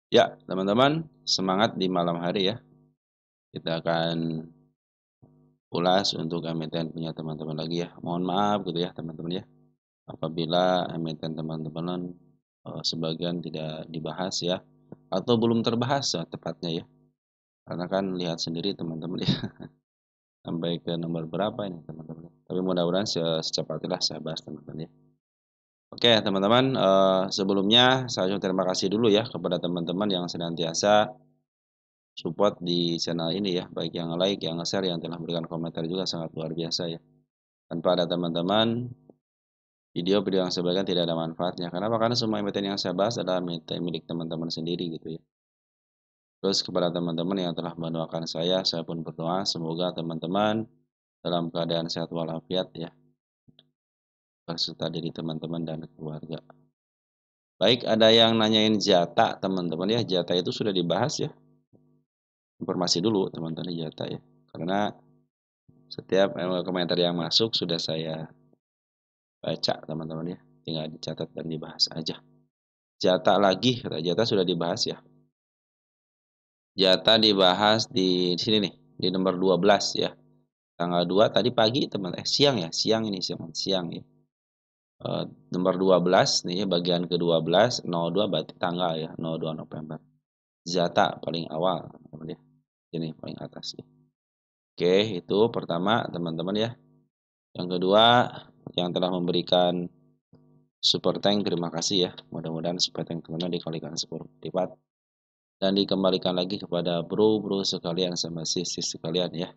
Ya, teman-teman, semangat di malam hari ya. Kita akan ulas untuk emiten punya teman-teman lagi ya. Mohon maaf gitu ya, teman-teman ya. Apabila emiten teman-teman sebagian tidak dibahas ya, atau belum terbahas ya, tepatnya ya. Karena kan lihat sendiri teman-teman ya, sampai ke nomor berapa ini teman-teman. Tapi mudah-mudahan secepatnya saya bahas teman-teman ya. Oke, teman-teman, sebelumnya saya ucapkan terima kasih dulu ya kepada teman-teman yang senantiasa support di channel ini ya, baik yang like, yang share, yang telah memberikan komentar juga sangat luar biasa ya. Tanpa ada teman-teman, video-video yang saya berikan tidak ada manfaatnya. Kenapa? Karena semua emiten yang saya bahas adalah emiten milik teman-teman sendiri gitu ya. Terus kepada teman-teman yang telah mendoakan saya pun berdoa semoga teman-teman dalam keadaan sehat walafiat ya, berserta diri teman-teman dan keluarga. Baik, ada yang nanyain jata teman-teman ya, jata itu sudah dibahas ya. Informasi dulu teman-teman jata ya. Karena setiap komentar yang masuk sudah saya baca teman-teman ya, tinggal dicatat dan dibahas aja. Jata lagi, kata Jata sudah dibahas ya. Jata dibahas di sini nih, di nomor 12 ya. Tanggal 2 tadi pagi teman siang ya, siang ini siang ya. Nomor 12 nih bagian ke-12 02 berarti tanggal ya, 02 November. Jata paling awal teman-teman ya. Ini paling atas ya. Oke, itu pertama teman-teman ya. Yang kedua yang telah memberikan super tank terima kasih ya. Mudah-mudahan super tank teman-teman dikalikan 10 lipat dan dikembalikan lagi kepada bro-bro sekalian sama sis-sis sekalian ya.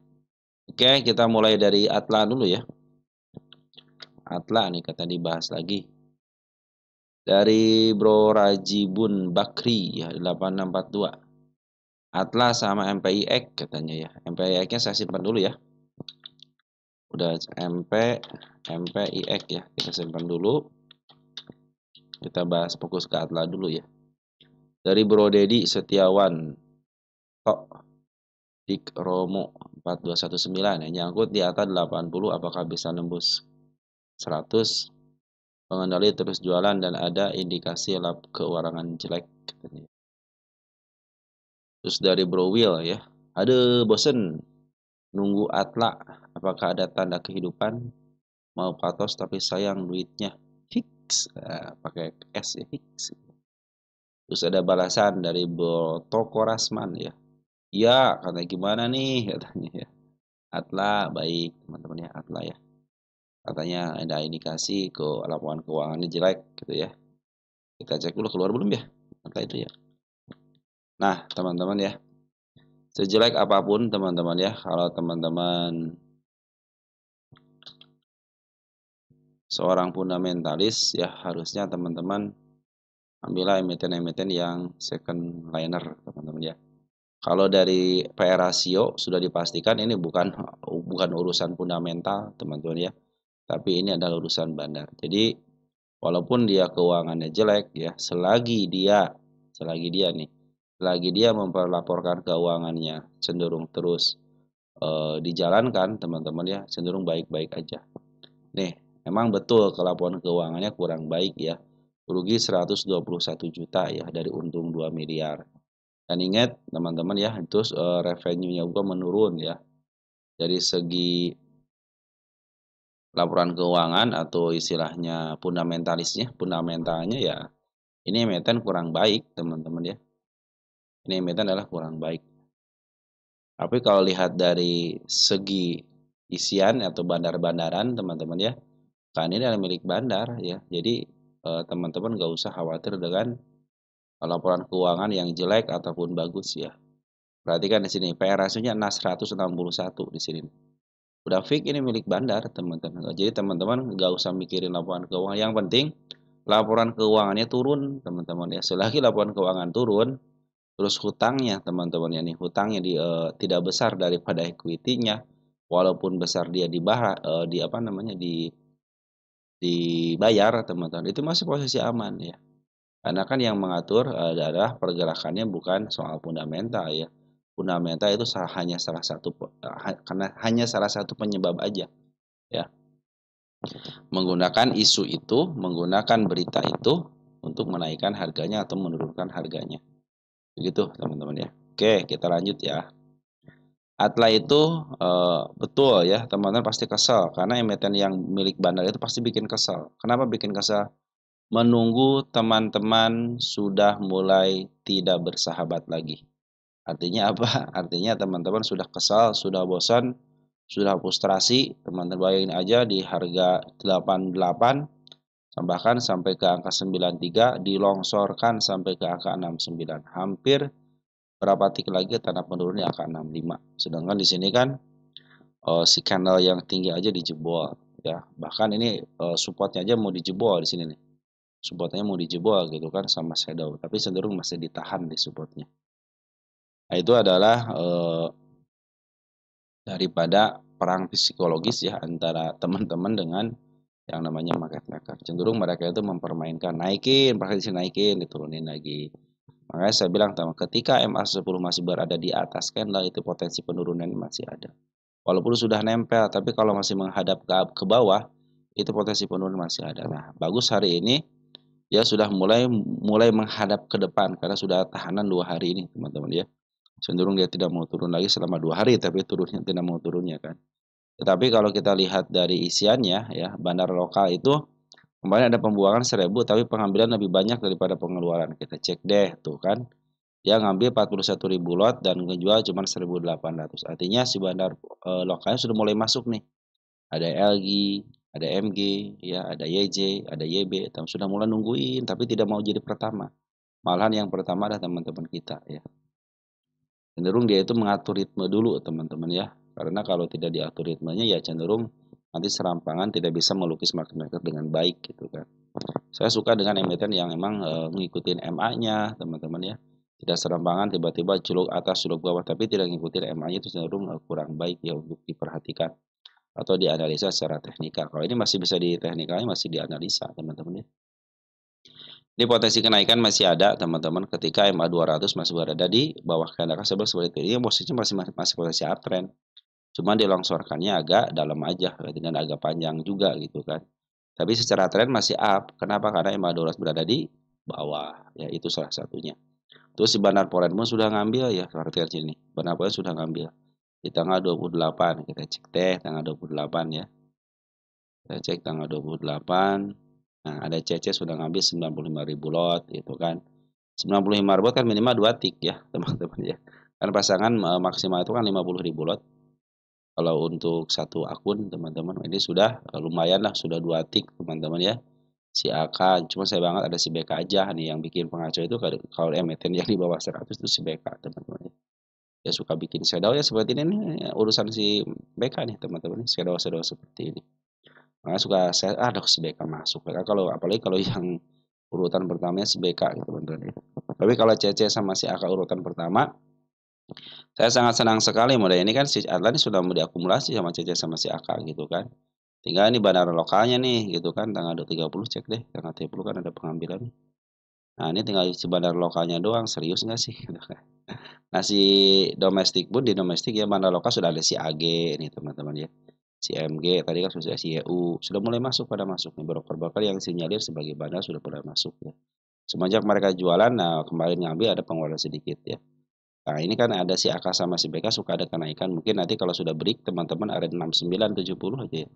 Oke, kita mulai dari Atla dulu ya. Atla nih kata dibahas lagi. Dari Bro Rajibun Bakri ya 8642. Atla sama MPIX katanya ya. MPIX-nya saya simpan dulu ya. Udah MPIX ya. Kita simpan dulu. Kita bahas fokus ke Atla dulu ya. Dari Bro Dedi Setiawan Tok Dik Romo 4219 ya, nyangkut di atas 80 apakah bisa nembus 100, pengendali terus jualan dan ada indikasi lab keuangan jelek katanya. Terus dari Bro Will ya, ada bosen nunggu Atla, apakah ada tanda kehidupan, mau patos tapi sayang duitnya, Hicks, pakai S ya, Hicks. Terus ada balasan dari Bro Toko Rasman ya, iya katanya gimana nih katanya ya. Atla baik teman-teman ya, Atla ya. Katanya ada indikasi ke laporan keuangannya jelek gitu ya. Kita cek dulu keluar belum ya Atla itu ya. Nah teman-teman ya, sejelek apapun teman-teman ya, kalau teman-teman seorang fundamentalis ya harusnya teman-teman ambillah emiten-emiten yang second liner teman-teman ya. Kalau dari PR rasio sudah dipastikan ini bukan urusan fundamental teman-teman ya, tapi ini adalah urusan bandar. Jadi walaupun dia keuangannya jelek ya, selagi dia memperlaporkan keuangannya cenderung terus dijalankan teman-teman ya, cenderung baik-baik aja. Nih, emang betul laporan keuangannya kurang baik ya. Rugi 121 juta ya dari untung 2 miliar. Dan ingat teman-teman ya, itu revenue-nya juga menurun ya. Dari segi laporan keuangan atau istilahnya fundamentalnya ya, ini emiten kurang baik teman-teman ya. Ini emiten adalah kurang baik. Tapi kalau lihat dari segi isian atau bandar-bandaran teman-teman ya, kan ini adalah milik bandar ya. Jadi teman-teman nggak usah khawatir dengan laporan keuangan yang jelek ataupun bagus ya. Perhatikan di sini PR ratio-nya 161 di sini. Udah fix ini milik bandar teman-teman. Jadi teman-teman nggak usah mikirin laporan keuangan. Yang penting laporan keuangannya turun teman-teman ya. Selagi laporan keuangan turun, terus hutangnya teman-teman ya nih, hutangnya tidak besar daripada equity-nya, walaupun besar dia di apa namanya dibayar teman-teman, itu masih posisi aman ya. Karena kan yang mengatur adalah pergerakannya bukan soal fundamental ya. Fundamental itu hanya salah satu penyebab aja ya. Menggunakan isu itu, menggunakan berita itu untuk menaikkan harganya atau menurunkan harganya. Begitu teman-teman ya. Oke, kita lanjut ya. Atla itu betul ya, teman-teman pasti kesal karena emiten yang milik bandar itu pasti bikin kesal. Kenapa bikin kesal? Menunggu teman-teman sudah mulai tidak bersahabat lagi. Artinya apa? Artinya teman-teman sudah kesal, sudah bosan, sudah frustrasi. Teman-teman bayangin aja di harga 88 bahkan sampai ke angka 93 dilongsorkan sampai ke angka 69. Hampir berapa tik lagi tanah penurun di angka 65. Sedangkan di sini kan si candle yang tinggi aja dijebol ya. Bahkan ini supportnya aja mau dijebol di sini nih. Supportnya mau dijebol gitu kan sama shadow, tapi cenderung masih ditahan di supportnya. Nah, itu adalah daripada perang psikologis ya antara teman-teman dengan yang namanya market maker. Cenderung mereka itu mempermainkan naikin, prediksi naikin, diturunin lagi. Makanya saya bilang ketika MA10 masih berada di atas candle itu potensi penurunan masih ada. Walaupun sudah nempel, tapi kalau masih menghadap ke bawah, itu potensi penurunan masih ada. Nah, bagus hari ini dia sudah mulai mulai menghadap ke depan karena sudah tahanan 2 hari ini, teman-teman ya. Cenderung dia tidak mau turun lagi selama 2 hari, tapi turunnya tidak mau turunnya kan. Tetapi kalau kita lihat dari isiannya ya, bandar lokal itu kemarin ada pembuangan 1.000 tapi pengambilan lebih banyak daripada pengeluaran. Kita cek deh tuh kan. Dia ngambil 41.000 lot dan ngejual cuma 1.800. Artinya si bandar lokalnya sudah mulai masuk nih. Ada LG, ada MG, ya, ada YJ, ada YB, sudah mulai nungguin tapi tidak mau jadi pertama. Malahan yang pertama adalah teman-teman kita ya. Cenderung dia itu mengatur ritme dulu teman-teman ya. Karena kalau tidak diatur ritmenya ya cenderung nanti serampangan tidak bisa melukis market maker dengan baik gitu kan. Saya suka dengan emiten yang memang mengikuti MA-nya teman-teman ya. Tidak serampangan tiba-tiba culuk atas culuk bawah tapi tidak mengikuti MA-nya itu cenderung kurang baik ya untuk diperhatikan atau dianalisa secara teknikal. Kalau ini masih bisa di teknikalnya masih dianalisa teman-teman ya. Ini potensi kenaikan masih ada teman-teman ketika MA 200 masih berada di bawah candle sebelah seperti itu. Ini posisinya masih potensi uptrend. Cuma dilongsorkannya agak dalam aja dengan agak panjang juga gitu kan. Tapi secara tren masih up. Kenapa? Karena MA 200 berada di bawah. Ya itu salah satunya. Terus si Bandar Polen pun sudah ngambil ya, perhatikan sini. Bandar Polen sudah ngambil di tanggal 28. Kita cek teh tanggal 28 ya. Kita cek tanggal 28. Nah, ada CC sudah ngambil 95.000 lot gitu kan. 95 lot kan minimal 2 tik ya, teman-teman ya. Kan pasangan maksimal itu kan 50.000 lot. Kalau untuk satu akun teman-teman ini sudah lumayan lah, sudah 2 tik teman-teman ya. Si AK, cuma saya banget ada si BK aja nih yang bikin pengacau itu kalau emiten yang di bawah 100 itu si BK teman-teman ya. Dia suka bikin shadow ya seperti ini nih urusan si BK nih teman-teman, shadow-shadow seperti ini. Makanya suka saya ada si BK masuk. BK kalau apalagi kalau yang urutan pertamanya si BK gitu teman-teman. Tapi kalau CC sama si AK urutan pertama, saya sangat senang sekali model ini kan si Atlan sudah mau diakumulasi sama CC sama si AK gitu kan. Tinggal ini bandara lokalnya nih gitu kan tanggal 30 cek deh tanggal 30 kan ada pengambilan nih. Nah ini tinggal si bandara lokalnya doang serius nggak sih? Gitu kan. Nah si domestik pun di domestik ya bandara lokal sudah ada si AG nih teman-teman ya. Si MG tadi kan sudah si EU sudah mulai masuk pada masuk nih broker-broker yang sinyalir sebagai bandar sudah pada masuk ya. Semenjak mereka jualan nah kemarin ngambil ada pengeluaran sedikit ya. Nah ini kan ada si AK sama si BK suka ada kenaikan mungkin nanti kalau sudah break teman-teman ada 69 70 aja ya.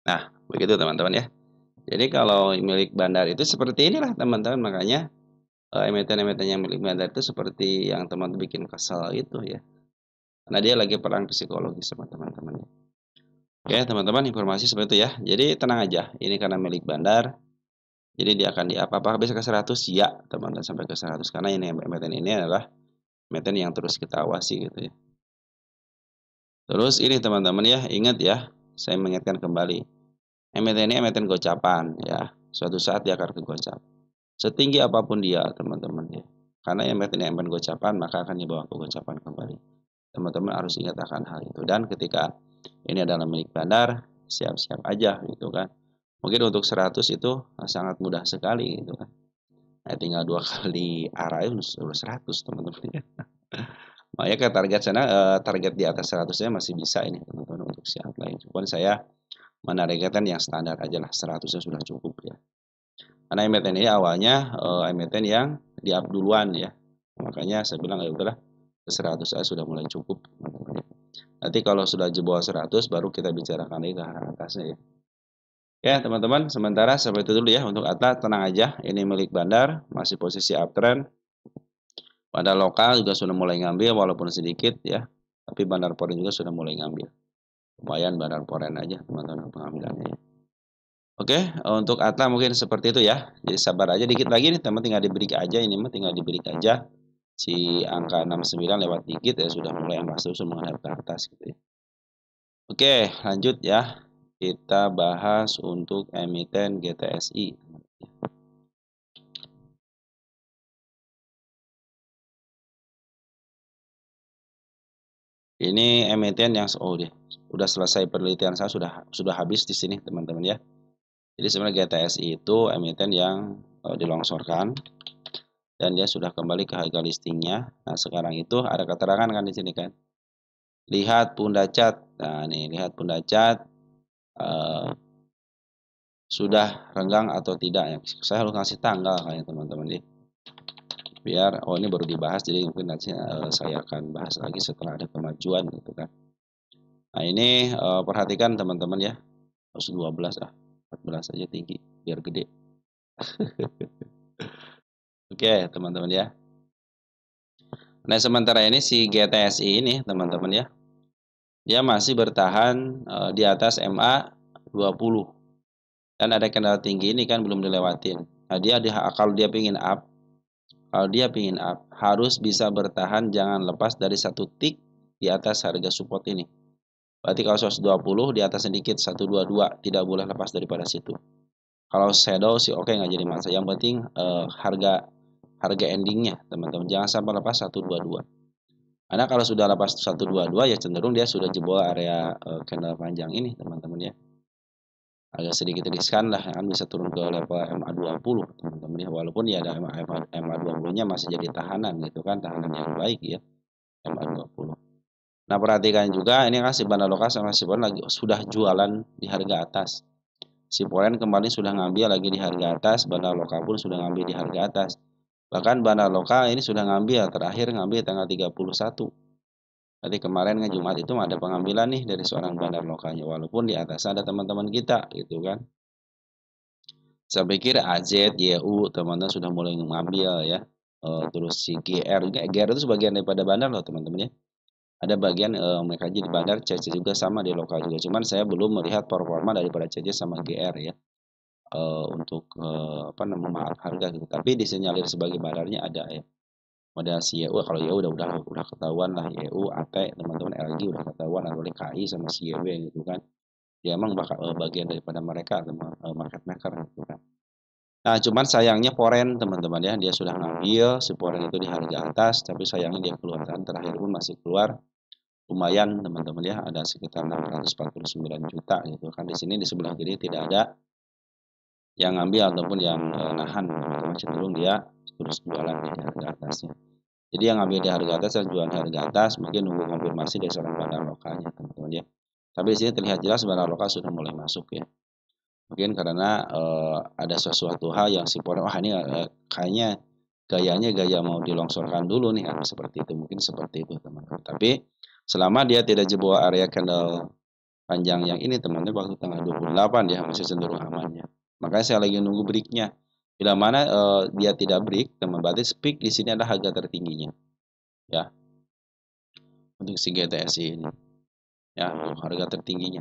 Nah begitu teman-teman ya. Jadi kalau milik bandar itu seperti inilah teman-teman makanya emiten-emiten yang milik bandar itu seperti yang teman bikin kesal itu ya. Karena dia lagi perang psikologis sama teman-teman ya. Oke teman-teman informasi seperti itu ya. Jadi tenang aja ini karena milik bandar. Jadi dia akan di apa-apa bisa ke 100 ya teman-teman sampai ke 100 karena ini emiten ini adalah emiten yang terus kita awasi gitu ya. Terus ini teman-teman ya ingat ya saya mengingatkan kembali. Emiten ini emiten gocapan ya. Suatu saat dia akan ke gocap. Setinggi apapun dia teman-teman ya. Karena emiten gocapan maka akan dibawa ke gocapan kembali. Teman-teman harus ingat akan hal itu. Dan ketika ini adalah milik bandar, siap-siap aja gitu kan. Mungkin untuk 100 itu sangat mudah sekali gitu kan. Nah, tinggal 2 kali arah itu sudah 100 teman-teman ya. Makanya ke target sana target di atas 100-nya masih bisa ini teman-teman untuk siap lain. Cuman saya menargetkan yang standar aja lah 100-nya sudah cukup ya. Karena emiten ini awalnya emiten yang di up duluan ya. Makanya saya bilang ya udahlah, 100 aja sudah mulai cukup. Nanti kalau sudah jebol 100 baru kita bicarakan lagi ke arah atasnya ya. Oke teman-teman, sementara sampai itu dulu ya untuk Atlas. Tenang aja, ini milik Bandar, masih posisi uptrend. Bandar lokal juga sudah mulai ngambil walaupun sedikit ya. Tapi Bandar Poren juga sudah mulai ngambil. Lumayan Bandar Poren aja teman-teman pengambilannya ya. Oke, untuk Atla mungkin seperti itu ya. Jadi sabar aja dikit lagi nih, teman tinggal diberi aja ini mah tinggal diberi aja si angka 69 lewat dikit ya sudah mulai masuk menghadap ke atas gitu ya. Oke, lanjut ya. Kita bahas untuk emiten GTSI. Ini emiten yang udah selesai penelitian saya sudah habis di sini teman-teman ya. Jadi sebenarnya GTSI itu emiten yang dilongsorkan dan dia sudah kembali ke harga listingnya. Nah sekarang itu ada keterangan kan di sini kan. Lihat pundacat. Nah nih lihat pundacat sudah renggang atau tidak ya. Saya harus ngasih tanggal kayaknya teman-teman ya. Biar ini baru dibahas jadi mungkin nanti saya akan bahas lagi setelah ada kemajuan gitu kan. Nah ini perhatikan teman-teman ya. Harus 12 14 aja tinggi biar gede. Oke teman-teman ya. Nah sementara ini si GTSI ini teman-teman ya, dia masih bertahan di atas MA 20 dan ada kendala tinggi ini kan belum dilewatin. Nah kalau dia pingin up harus bisa bertahan, jangan lepas dari satu tick di atas harga support ini. Berarti kalau 120 di atas sedikit 122 tidak boleh lepas daripada situ. Kalau shadow sih oke nggak jadi masalah. Yang penting harga endingnya teman-teman jangan sampai lepas 122. Karena kalau sudah lepas 122 ya cenderung dia sudah jebol area candle panjang ini teman-teman ya. Agak sedikit riskan lah kan bisa turun ke level MA20 teman-teman ya. Walaupun ya ada MA20-nya masih jadi tahanan gitu kan, tahanan yang baik ya MA20. Nah perhatikan juga ini kan si Bandar Lokal sama si Poren lagi sudah jualan di harga atas. Si Poren kembali sudah ngambil lagi di harga atas, Bandar Lokal pun sudah ngambil di harga atas. Bahkan Bandar Lokal ini sudah ngambil, terakhir ngambil tanggal 31. Berarti kemarin kan Jumat itu ada pengambilan nih dari seorang bandar lokalnya, walaupun di atas ada teman-teman kita gitu kan. Saya pikir AZ, YU teman-teman sudah mulai mengambil ya. Terus si GR itu sebagian daripada bandar loh teman-teman ya. Ada bagian mereka jadi bandar, CC juga sama di lokal juga. Cuman saya belum melihat performa daripada CC sama GR ya. Untuk apa namanya harga gitu. Tapi disinyalir sebagai bandarnya ada ya. Model si YU kalau YU udah ketahuan lah YU AT teman-teman LG udah ketahuan atau KI sama si YW gitu kan dia emang bakal bagian daripada mereka market maker gitu kan. Nah cuman sayangnya Poren teman-teman ya dia sudah ngambil si Poren itu di harga atas tapi sayangnya dia keluarkan terakhir pun masih keluar lumayan teman-teman ya ada sekitar 649 juta gitu kan. Di sini di sebelah kiri tidak ada yang ngambil ataupun yang nahan teman-teman, cenderung dia terus jualan di harga atasnya. Jadi yang ngambil di harga atas dan jual di harga atas mungkin nunggu konfirmasi dari seorang bandar lokalnya teman-teman ya. Tapi di sini terlihat jelas bandar lokal sudah mulai masuk ya. Mungkin karena ada sesuatu hal yang si Poren ini kayaknya gayanya gaya mau dilongsorkan dulu nih seperti itu mungkin seperti itu teman-teman. Tapi selama dia tidak jebol area candle panjang yang ini teman-teman waktu tanggal 28 ya masih cenderung aman ya. Makanya saya lagi nunggu breaknya. Bila mana dia tidak break, teman berarti peak di sini ada harga tertingginya, ya untuk si GTSI ini, ya untuk harga tertingginya.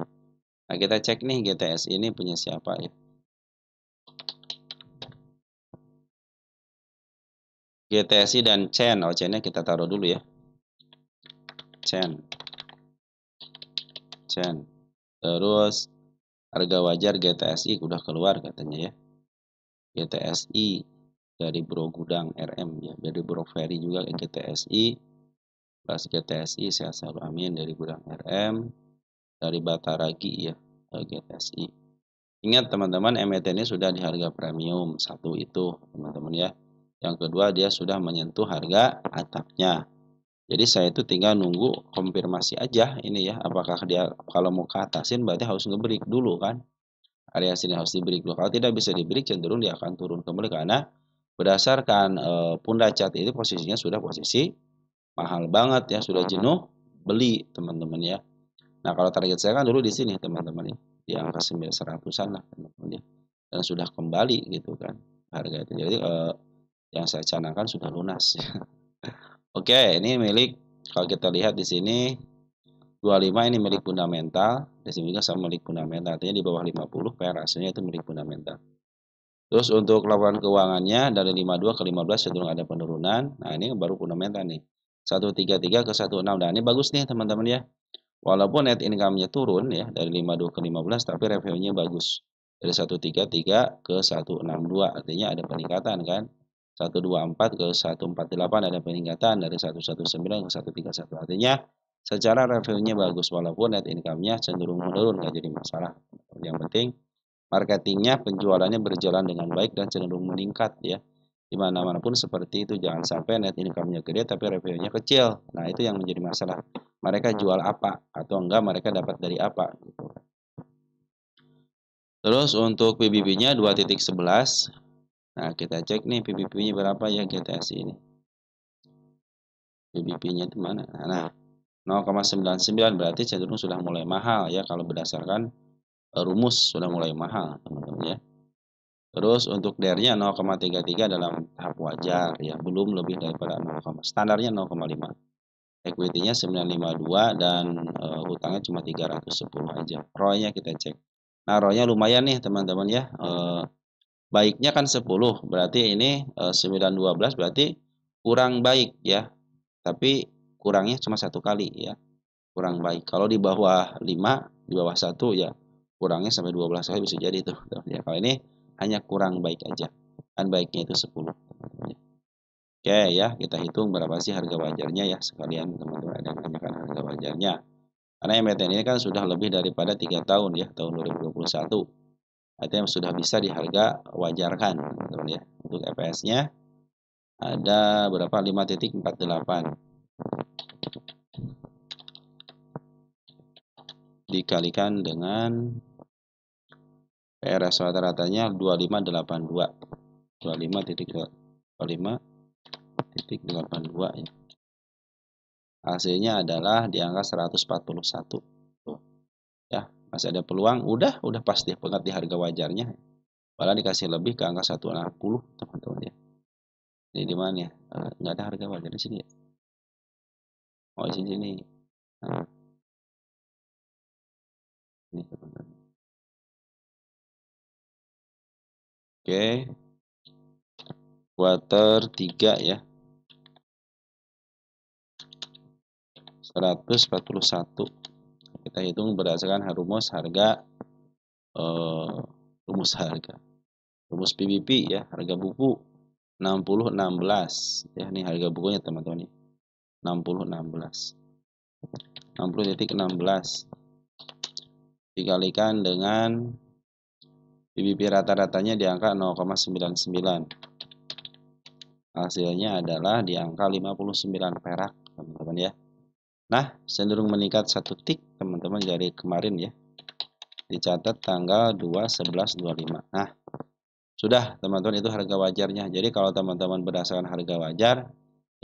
Nah kita cek nih GTSI ini punya siapa ya? GTSI dan Chen, Chen-nya kita taruh dulu ya, Chen. Terus harga wajar GTSI udah keluar katanya ya. GTSI dari Bro Gudang RM ya, dari Bro Ferry juga GTSI, plus GTSI sehat selalu amin dari Gudang RM, dari Bataragi ya GTSI. Ingat teman-teman emiten ini sudah di harga premium satu itu teman-teman ya. Yang kedua dia sudah menyentuh harga atapnya. Jadi saya itu tinggal nunggu konfirmasi aja ini ya, apakah dia kalau mau ke atasin berarti harus ngebreak dulu kan. area sini harus di break dulu. Kalau tidak bisa di break, cenderung dia akan turun kembali karena berdasarkan Punda Cat itu posisinya sudah posisi mahal banget ya, sudah jenuh beli teman-teman ya. Nah, kalau target saya kan dulu di sini teman-teman ya, di angka 900-an lah teman-teman ya. Dan sudah kembali gitu kan harga itu. Jadi yang saya canangkan sudah lunas ya. Oke, ini milik kalau kita lihat di sini 25 ini milik fundamental, di sini juga sama milik fundamental. Artinya di bawah 50 PR hasilnya itu milik fundamental. Terus untuk laporan keuangannya dari 52 ke 15 cenderung ada penurunan. Nah, ini baru fundamental nih. 133 ke 16. Nah, ini bagus nih teman-teman ya. Walaupun net income-nya turun ya dari 52 ke 15 tapi revenue-nya bagus. Dari 133 ke 162 artinya ada peningkatan kan. 124 ke 148 ada peningkatan dari 119 ke 131. Artinya secara revenue-nya bagus walaupun net income-nya cenderung menurun nggak jadi masalah. Yang penting marketingnya, penjualannya berjalan dengan baik dan cenderung meningkat ya. Dimana-mana pun seperti itu, jangan sampai net income-nya gede tapi revenue-nya kecil. Nah, itu yang menjadi masalah. Mereka jual apa atau enggak mereka dapat dari apa gitu. Terus untuk PBB-nya 2.11. Nah, kita cek nih PBB-nya berapa ya GTS ini. PBB-nya itu mana? Nah, 0,99 berarti cenderung sudah mulai mahal ya kalau berdasarkan rumus sudah mulai mahal, teman-teman ya. Terus untuk DER-nya 0,33 dalam tahap wajar ya, belum lebih daripada 0, standarnya 0,5. Equity-nya 952 dan hutangnya cuma 310 aja. ROE-nya kita cek. Nah, ROE-nya lumayan nih teman-teman ya. Baiknya kan 10, berarti ini 912 berarti kurang baik ya. Tapi kurangnya cuma satu kali ya. Kurang baik. Kalau di bawah 5, di bawah 1 ya kurangnya sampai 12 kali bisa jadi tuh. Ya, kalau ini hanya kurang baik aja. Kan baiknya itu 10. Oke ya, kita hitung berapa sih harga wajarnya ya sekalian teman-teman ada yang menanyakan harga wajarnya. Karena MTN ini kan sudah lebih daripada 3 tahun ya, tahun 2021. Artinya sudah bisa diharga wajarkan teman-teman ya. Untuk EPS-nya ada berapa? 5.48 dikalikan dengan PRS rata-ratanya 2582. 25.82 ya. Hasilnya adalah di angka 141. Tuh. Ya, masih ada peluang. Udah pasti banget di harga wajarnya. Malah dikasih lebih ke angka 160, teman-teman ya. Ini di mana ya? Nggak ada harga wajar di sini ya. Oh, di sini. Nah, ini teman-teman. Oke. Quarter 3 ya. 141. Kita hitung berdasarkan rumus harga rumus PBB ya, harga buku 6016 ya, ini harga bukunya teman-teman nih. 6016. 60.16 dikalikan dengan PBB rata-ratanya di angka 0,99. Hasilnya adalah di angka 59 perak, teman-teman ya. Nah, cenderung meningkat 1 tik teman-teman dari kemarin ya. Dicatat tanggal 2/11/25. Nah, sudah teman-teman itu harga wajarnya. Jadi kalau teman-teman berdasarkan harga wajar,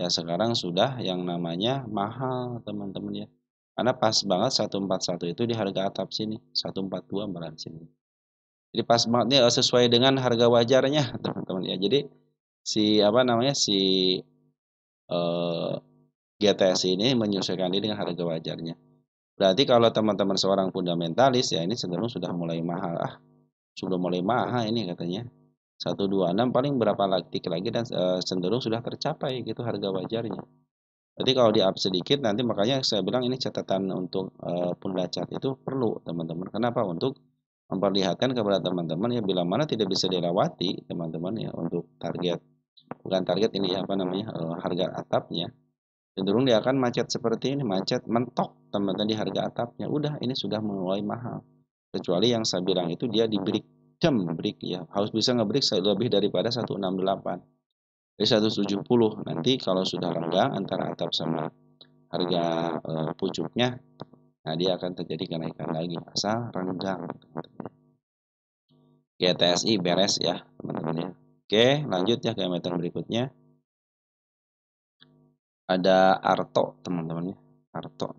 ya sekarang sudah yang namanya mahal teman-teman ya. Karena pas banget 141 itu di harga atap sini, 142 malah sini. Jadi pas banget nih sesuai dengan harga wajarnya teman-teman ya. Jadi si GTS ini menyesuaikan diri dengan harga wajarnya. Berarti kalau teman-teman seorang fundamentalis ya ini cenderung sudah mulai mahal. Sudah mulai mahal ini katanya. 126 paling berapa tik lagi dan cenderung sudah tercapai gitu harga wajarnya. Jadi kalau di up sedikit nanti makanya saya bilang ini catatan untuk Punda Cat itu perlu teman-teman. Kenapa? Untuk memperlihatkan kepada teman-teman ya bila mana tidak bisa dilewati teman-teman ya untuk target bukan target ini ya apa namanya harga atapnya cenderung dia akan macet seperti ini, macet mentok teman-teman di harga atapnya. Udah ini sudah mulai mahal. Kecuali yang saya bilang itu dia di break break ya. Harus bisa nge-break lebih daripada 168. Dari 170 nanti kalau sudah renggang antara atap sama harga pucuknya, nah dia akan terjadi kenaikan lagi asal renggang. GTSI beres ya teman-teman ya. Oke, lanjut ya ke emiten berikutnya. Ada Arto teman-teman ya. Arto.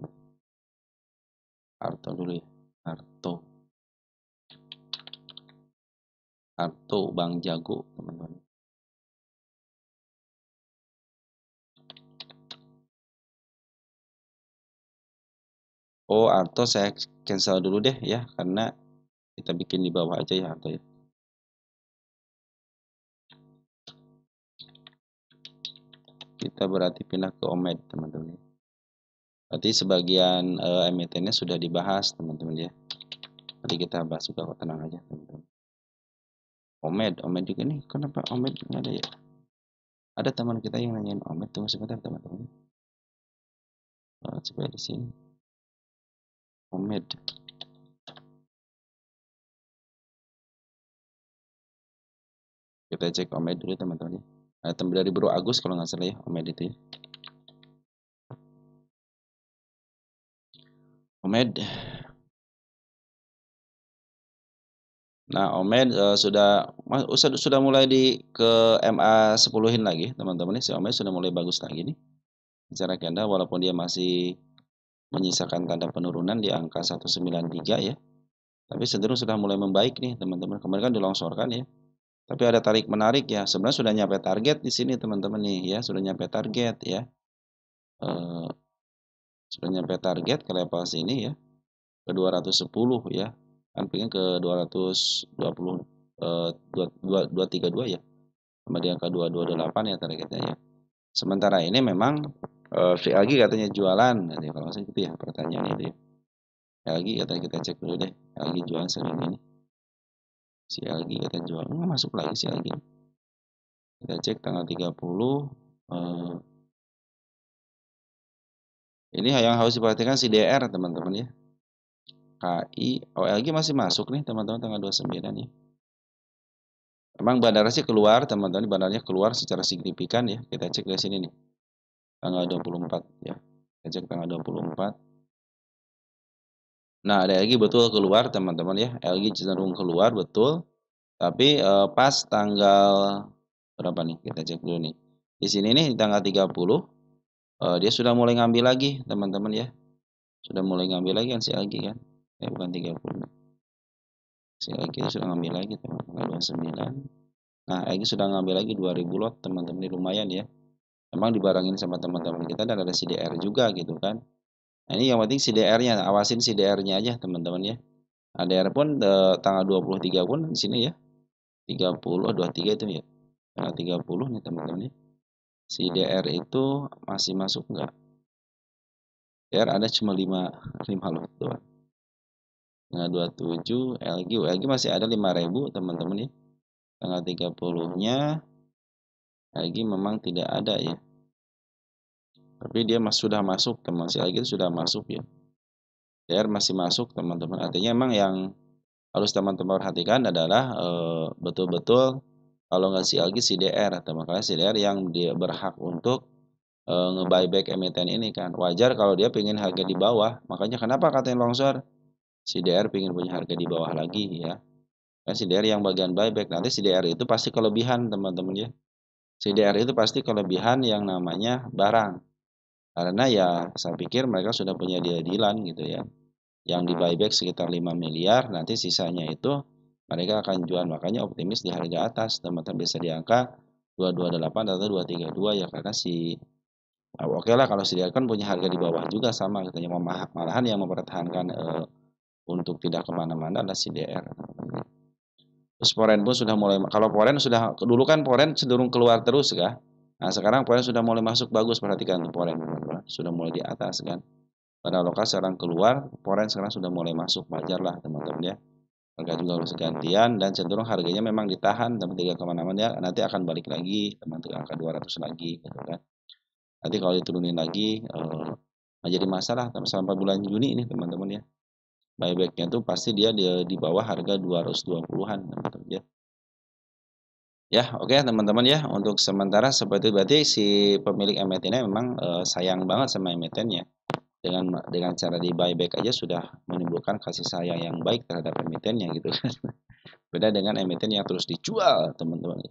Arto dulu ya. Arto. Arto Bang Jago teman-teman. Oh, Arto saya cancel dulu deh ya, karena kita bikin di bawah aja ya Arto ya. Kita berarti pindah ke Omed teman-teman. Berarti sebagian emitennya sudah dibahas teman-teman ya. Nanti kita bahas juga, kok tenang aja teman-teman. Omed juga nih, kenapa Omed nggak ada ya? Ada teman kita yang nanyain Omed, tunggu sebentar teman-teman. Coba di sini. Omed. Kita cek Omed dulu teman-teman ya. Ada teman dari Bro Agus kalau nggak salah ya, Omed itu ya. Omed. Nah, Omed sudah mulai ke MA 10-in lagi teman-teman ya. Si Omed sudah mulai bagus lagi nih. Secara candle walaupun dia masih menyisakan tanda penurunan di angka 193 ya. Tapi cenderung sudah mulai membaik nih teman-teman. Kemarin kan dilongsorkan ya. Tapi ada tarik menarik ya. Sebenarnya sudah nyampe target di sini teman-teman nih ya. Sudah nyampe target ya. Sudah nyampe target ke level sini ya. Ke 210 ya. Kan pengen ke 220 232 ya. Sama di angka 228 ya targetnya ya. Sementara ini memang si Agi katanya jualan, nanti kalau saya gitu ya pertanyaan itu ya. Agi katanya kita cek dulu deh. Agi jualan sering ini. Si Agi katanya jual, nggak masuk lagi si Agi. Kita cek tanggal 30. Ini yang harus diperhatikan si DR teman-teman ya. KI, OLG masih masuk nih teman-teman tanggal 29 ya. Emang bandara sih keluar teman-teman, bandaranya keluar secara signifikan ya. Kita cek dari sini nih. Tanggal 24 ya. Kita cek tanggal 24. Nah, ada LG betul keluar teman-teman ya. LG cenderung keluar betul. Tapi pas tanggal berapa nih? Kita cek dulu nih. Di sini nih di tanggal 30 dia sudah mulai ngambil lagi teman-teman ya. Sudah mulai ngambil lagi kan si LG kan. Bukan 30. Si LG sudah ngambil lagi teman-teman 29. Nah, LG sudah ngambil lagi 2000 lot teman-teman, ini lumayan ya. Emang dibarengin sama teman-teman kita dan ada CDR juga gitu kan. Nah, ini yang penting CDR-nya, awasin CDR-nya aja teman-teman ya. ADR pun tanggal 23 pun di sini ya. 30, 23 itu ya. Tanggal 30 nih teman-teman ya. CDR itu masih masuk enggak? DR ada cuma 5 lot doang. Tanggal 27 LG masih ada 5.000 teman-teman ya. Tanggal 30-nya LG memang tidak ada ya. Tapi dia sudah masuk teman, si LG itu sudah masuk ya. DR masih masuk teman-teman. Artinya memang yang harus teman-teman perhatikan adalah betul-betul kalau nggak si LG CDR, atau makanya CDR yang dia berhak untuk nge-buyback emiten ini kan. Wajar kalau dia pengen harga di bawah. Makanya kenapa katanya longsor? CDR pengen punya harga di bawah lagi ya. Kan CDR yang bagian buyback. Nanti CDR itu pasti kelebihan teman-teman ya. CDR itu pasti kelebihan yang namanya barang. Karena ya saya pikir mereka sudah punya deal-dealan gitu ya. Yang di buyback sekitar 5 miliar, nanti sisanya itu mereka akan jual. Makanya optimis di harga atas, teman-teman bisa di angka 228 atau 232 ya, karena oke lah kalau CDR kan punya harga di bawah juga sama katanya, malahan yang mempertahankan untuk tidak kemana-mana adalah CDR. Terus Foreign pun sudah mulai, kalau Foreign sudah, dulu kan Foreign cenderung keluar terus kan. Nah sekarang Foreign sudah mulai masuk bagus, perhatikan Foreign sudah mulai di atas kan. Pada lokasi sekarang keluar, Foreign sekarang sudah mulai masuk, wajar lah teman-teman ya. Harga juga harus gantian dan cenderung harganya memang ditahan, tapi tidak kemana-mana ya, nanti akan balik lagi teman-teman angka 200 lagi gitu kan. Nanti kalau diturunin lagi nggak jadi masalah sampai bulan Juni ini teman-teman ya. Buybacknya tuh pasti dia di bawah harga 220-an teman-teman ya. Ya, oke teman-teman ya. Untuk sementara seperti itu, berarti si pemilik emitennya memang sayang banget sama emitennya. dengan cara di buyback aja sudah menimbulkan kasih sayang yang baik terhadap emitennya gitu kan. Beda dengan emiten yang terus dijual, teman-teman.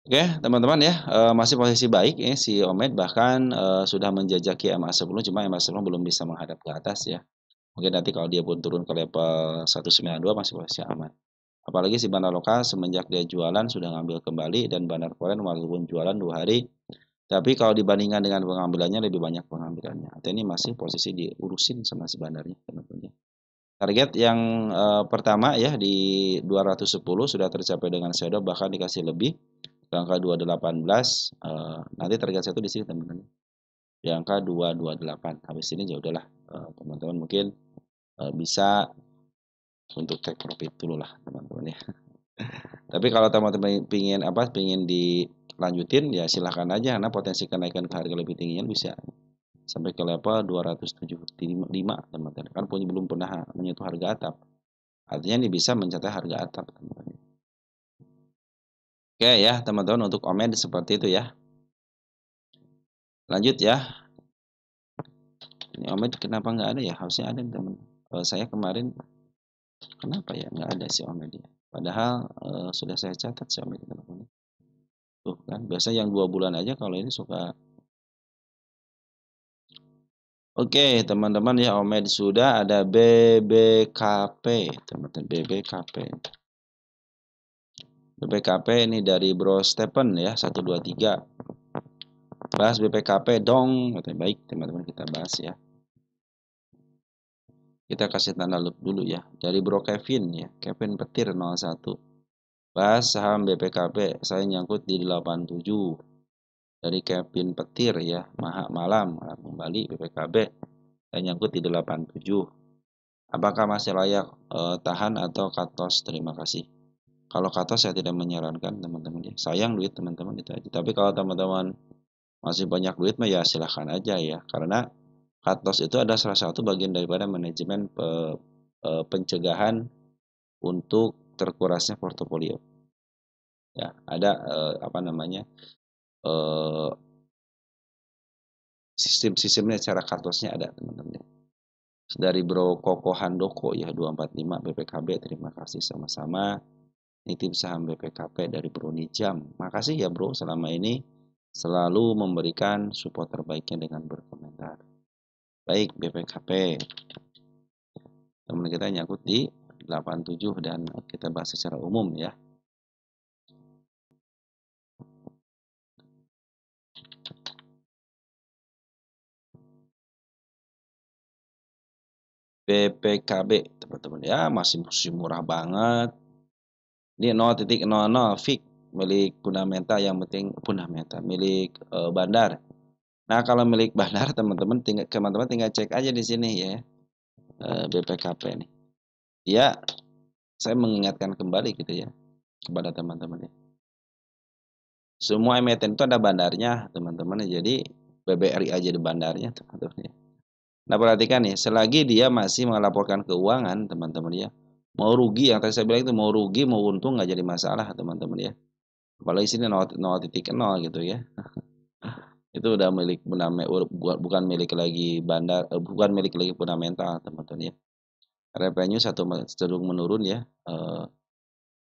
Oke, teman-teman ya, masih posisi baik ya si Omed, bahkan sudah menjajaki MA10, cuma MA10 belum bisa menghadap ke atas ya. Mungkin nanti kalau dia pun turun ke level 192 masih posisi aman. Apalagi si Bandar Lokal semenjak dia jualan sudah ngambil kembali, dan Bandar Foreign walaupun jualan 2 hari, tapi kalau dibandingkan dengan pengambilannya lebih banyak pengambilannya. Artinya ini masih posisi diurusin sama si bandarnya, teman-teman. Target yang pertama ya di 210 sudah tercapai dengan shadow, bahkan dikasih lebih ke angka 218. Nanti target saya itu di sini, teman-teman. Di angka 228. Habis ini ya udahlah, teman-teman mungkin bisa untuk take profit dulu lah, teman-teman ya. Tapi kalau teman-teman pingin dilanjutin ya silahkan aja, karena potensi kenaikan ke harga lebih tingginya bisa sampai ke level 275, teman-teman. Kan belum pernah menyentuh harga atap. Artinya ini bisa mencapai harga atap, teman-teman. Oke ya, teman-teman, untuk Omed seperti itu ya. Lanjut ya. Ini Omed kenapa nggak ada ya? Harusnya ada, teman. Saya kemarin kenapa ya nggak ada si Omed ya? Padahal sudah saya catat si Omed, teman-teman. Tuh kan, biasa yang 2 bulan aja, kalau ini suka. Oke, teman-teman ya, Omed sudah ada BBKP, teman-teman, BBKP. BBKP ini dari Bro Stephen ya, 123. Bahas BPKP dong. Baik, teman-teman, kita bahas ya. Kita kasih tanda loop dulu ya. Dari Bro Kevin ya, Kevin Petir 01. Bahas saham BPKP, saya nyangkut di 87. Dari Kevin Petir ya, malam kembali BPKB, saya nyangkut di 87. Apakah masih layak tahan atau cut loss? Terima kasih. Kalau cut loss saya tidak menyarankan, teman-teman ya. Sayang duit, teman-teman, itu aja. Tapi kalau teman-teman masih banyak duit mah ya silahkan aja ya. Karena cut loss itu ada salah satu bagian daripada manajemen pencegahan untuk terkurasnya portofolio. Ya, ada sistem-sistemnya, cara cut loss-nya ada, teman-teman. Dari Bro Koko Handoko ya, 245 BPKB, terima kasih sama-sama. Nitip saham BPKP dari Bro Nijam. Makasih ya Bro, selama ini selalu memberikan support terbaiknya dengan berkomentar. Baik, BPKP. Teman kita nyangkut di 87 dan kita bahas secara umum ya. BPKB, teman-teman ya, masih murah banget. Ini 0.00 fix milik fundamental, yang penting fundamental milik bandar. Nah, kalau milik bandar, teman-teman tinggal cek aja di sini ya, BPKP nih. Ya, saya mengingatkan kembali gitu ya kepada teman-teman ya. Semua emiten itu ada bandarnya, teman-teman. Jadi BBRI aja di bandarnya, teman-teman ya. Nah, perhatikan nih, selagi dia masih melaporkan keuangan, teman-teman ya, mau rugi, yang tadi saya bilang itu mau rugi mau untung nggak jadi masalah, teman-teman ya. Apalagi sini 0.0 gitu ya. Itu udah milik bukan milik lagi bandar, bukan milik lagi fundamental, teman-teman ya. Revenue cenderung menurun ya.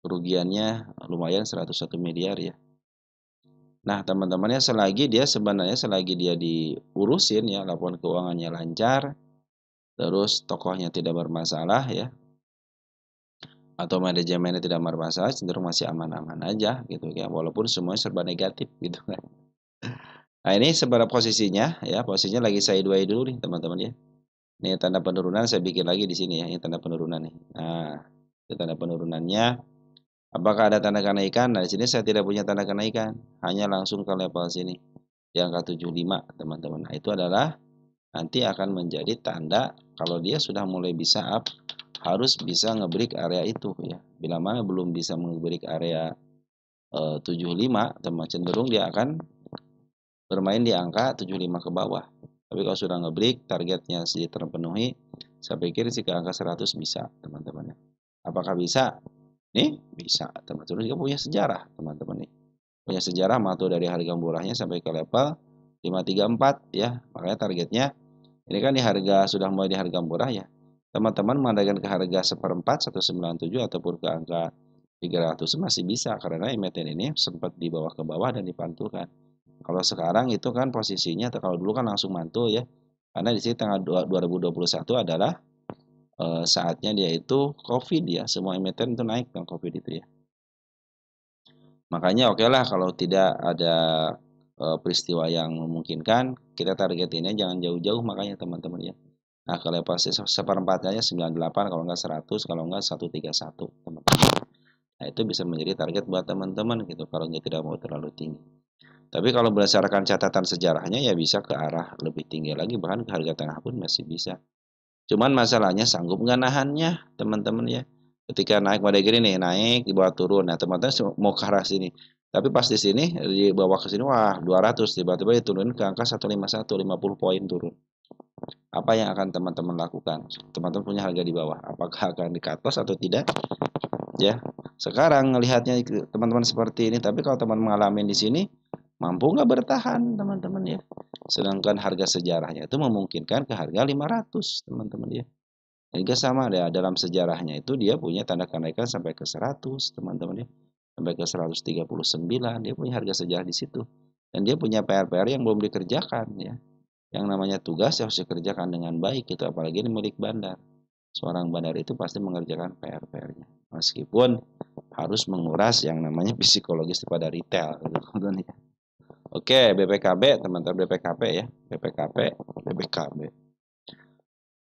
Kerugiannya lumayan 101 miliar ya. Nah, teman-temannya selagi dia diurusin ya, laporan keuangannya lancar, terus tokohnya tidak bermasalah ya, atau manajemennya tidak bermasalah, cenderung masih aman-aman aja gitu ya, walaupun semuanya serba negatif gitu kan. Nah, ini seberapa posisinya ya, posisinya lagi sideways dulu nih, teman-teman ya. Ini tanda penurunan, saya bikin lagi di sini ya, ini tanda penurunan nih. Nah, itu tanda penurunannya. Apakah ada tanda kenaikan? Nah, di sini saya tidak punya tanda kenaikan, hanya langsung ke level sini, di angka 75, teman-teman. Nah, itu adalah nanti akan menjadi tanda kalau dia sudah mulai bisa up, harus bisa ngebreak area itu ya. Bila mana belum bisa ngebreak area 75, teman, cenderung dia akan bermain di angka 75 ke bawah. Tapi kalau sudah ngebreak, targetnya sudah terpenuhi, saya pikir sih ke angka 100 bisa, teman-teman. Apakah bisa? Nih, bisa. Teman-teman juga punya sejarah, teman-teman nih. Punya sejarah, matu dari harga murahnya sampai ke level 534 ya. Makanya targetnya Ini kan di harga sudah mulai di harga murah ya. Teman-teman mengadakan ke harga 1/4 197 ataupun ke angka 300 masih bisa karena emiten ini sempat di bawah ke bawah dan dipantulkan. Kalau sekarang itu kan posisinya atau kalau dulu kan langsung mantul ya. Karena di sini tanggal 2021 adalah saatnya dia itu Covid ya. Semua emiten itu naik bang Covid itu ya. Makanya oke lah kalau tidak ada peristiwa yang memungkinkan, kita targetinnya jangan jauh-jauh makanya teman-teman ya. Nah, kalau pasti seperempatnya 98, kalau enggak 100, kalau enggak 131, teman-teman. Nah, itu bisa menjadi target buat teman-teman gitu kalau tidak mau terlalu tinggi. Tapi kalau berdasarkan catatan sejarahnya ya bisa ke arah lebih tinggi lagi, bahkan ke harga tengah pun masih bisa. Cuman masalahnya sanggup nggak nahannya, teman-teman ya. Ketika naik pada gini nih, naik dibawa turun. Nah, teman-teman mau ke arah sini. Tapi pas di sini dibawa ke sini, wah 200 tiba-tiba diturunin ke angka 151, 50 poin turun. Apa yang akan teman-teman lakukan? Teman-teman punya harga di bawah. Apakah akan di cut loss atau tidak? Ya. Sekarang ngelihatnya teman-teman seperti ini, tapi kalau teman mengalami di sini, mampu nggak bertahan teman-teman ya. Sedangkan harga sejarahnya itu memungkinkan ke harga 500 teman-teman ya. Juga sama ya dalam sejarahnya itu dia punya tanda kenaikan sampai ke 100 teman-teman ya. Sampai ke 139 dia punya harga sejarah di situ. Dan dia punya PR-PR yang belum dikerjakan ya. Yang namanya tugas harus dikerjakan dengan baik itu apalagi ini milik bandar. Seorang bandar itu pasti mengerjakan PR-PR-nya. Meskipun harus menguras yang namanya psikologis kepada retail gitu. Oke, BPKB teman-teman BPKP ya. BPKB.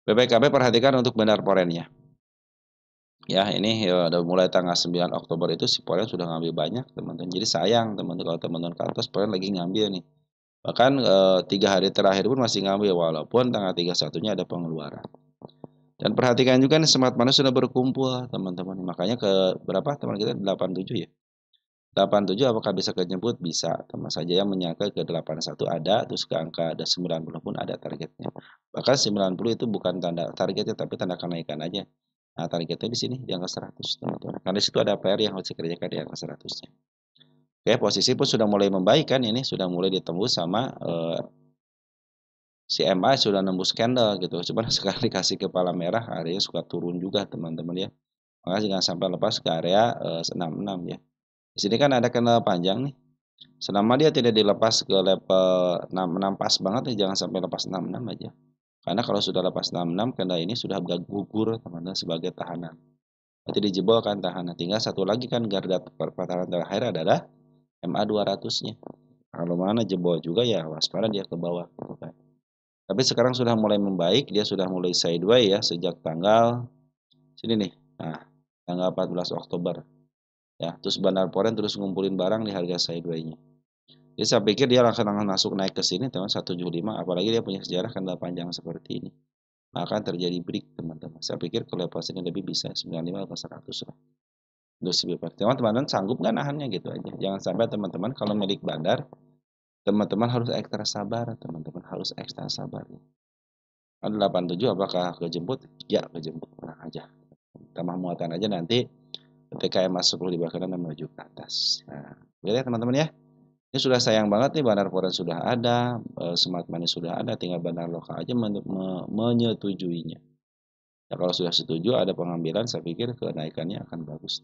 BPKB perhatikan untuk bandar porennya. Ya, ini ya, udah mulai tanggal 9 Oktober itu si poren sudah ngambil banyak teman-teman. Jadi sayang teman-teman kalau teman-teman ke atas poren lagi ngambil nih. Bahkan 3 hari terakhir pun masih ngambil walaupun tanggal 31-nya ada pengeluaran. Dan perhatikan juga nih smart money sudah berkumpul teman-teman. Makanya ke berapa teman kita 87 ya. 87 apakah bisa kejemput? Bisa. Teman saja yang menyangka ke 81 ada, terus ke angka ada 90 pun ada targetnya. Bahkan 90 itu bukan tanda targetnya tapi tanda kenaikan aja. Nah, targetnya di sini di angka 100 teman-teman. Karena di situ ada PR yang harus dikerjakan di angka 100-nya. Oke, posisi pun sudah mulai membaik kan ini sudah mulai ditembus sama si MA sudah nembus candle gitu. Cuman sekarang dikasih kepala merah, areanya suka turun juga teman-teman ya. Maka jangan sampai lepas ke area 66 ya. Di sini kan ada candle panjang nih. Selama dia tidak dilepas ke level 66 pas banget nih, jangan sampai lepas 66 aja. Karena kalau sudah lepas 66, candle ini sudah agak gugur teman-teman sebagai tahanan. Nanti dijebol kan tahanan. Tinggal satu lagi kan garda pertahanan terakhir adalah MA 200-nya. Kalau mana jebol juga ya waspada dia ke bawah gitu kan. Tapi sekarang sudah mulai membaik, dia sudah mulai sideways ya sejak tanggal sini nih. Nah, tanggal 14 Oktober. Ya, terus bandar poren terus ngumpulin barang di harga sideways-nya. Jadi saya pikir dia langsung masuk naik ke sini teman 175 apalagi dia punya sejarah kendal panjang seperti ini. Akan terjadi break teman-teman. Saya pikir kalau level sini lebih bisa 95 atau 100 lah. Untuk si teman-teman sanggup nggak nahannya gitu aja. Jangan sampai teman-teman kalau milik bandar teman-teman harus ekstra sabar, teman-teman harus ekstra sabar. Ada 87 apakah kejemput? Ya, kejemput. Nah aja. Tambah muatan aja nanti ketika masuk di bawah kanan dan menuju ke atas. Nah, lihat ya teman-teman ya. Ini sudah sayang banget nih bandar foreign sudah ada, smart money sudah ada, tinggal bandar lokal aja menyetujuinya. Ya, kalau sudah setuju ada pengambilan, saya pikir kenaikannya akan bagus.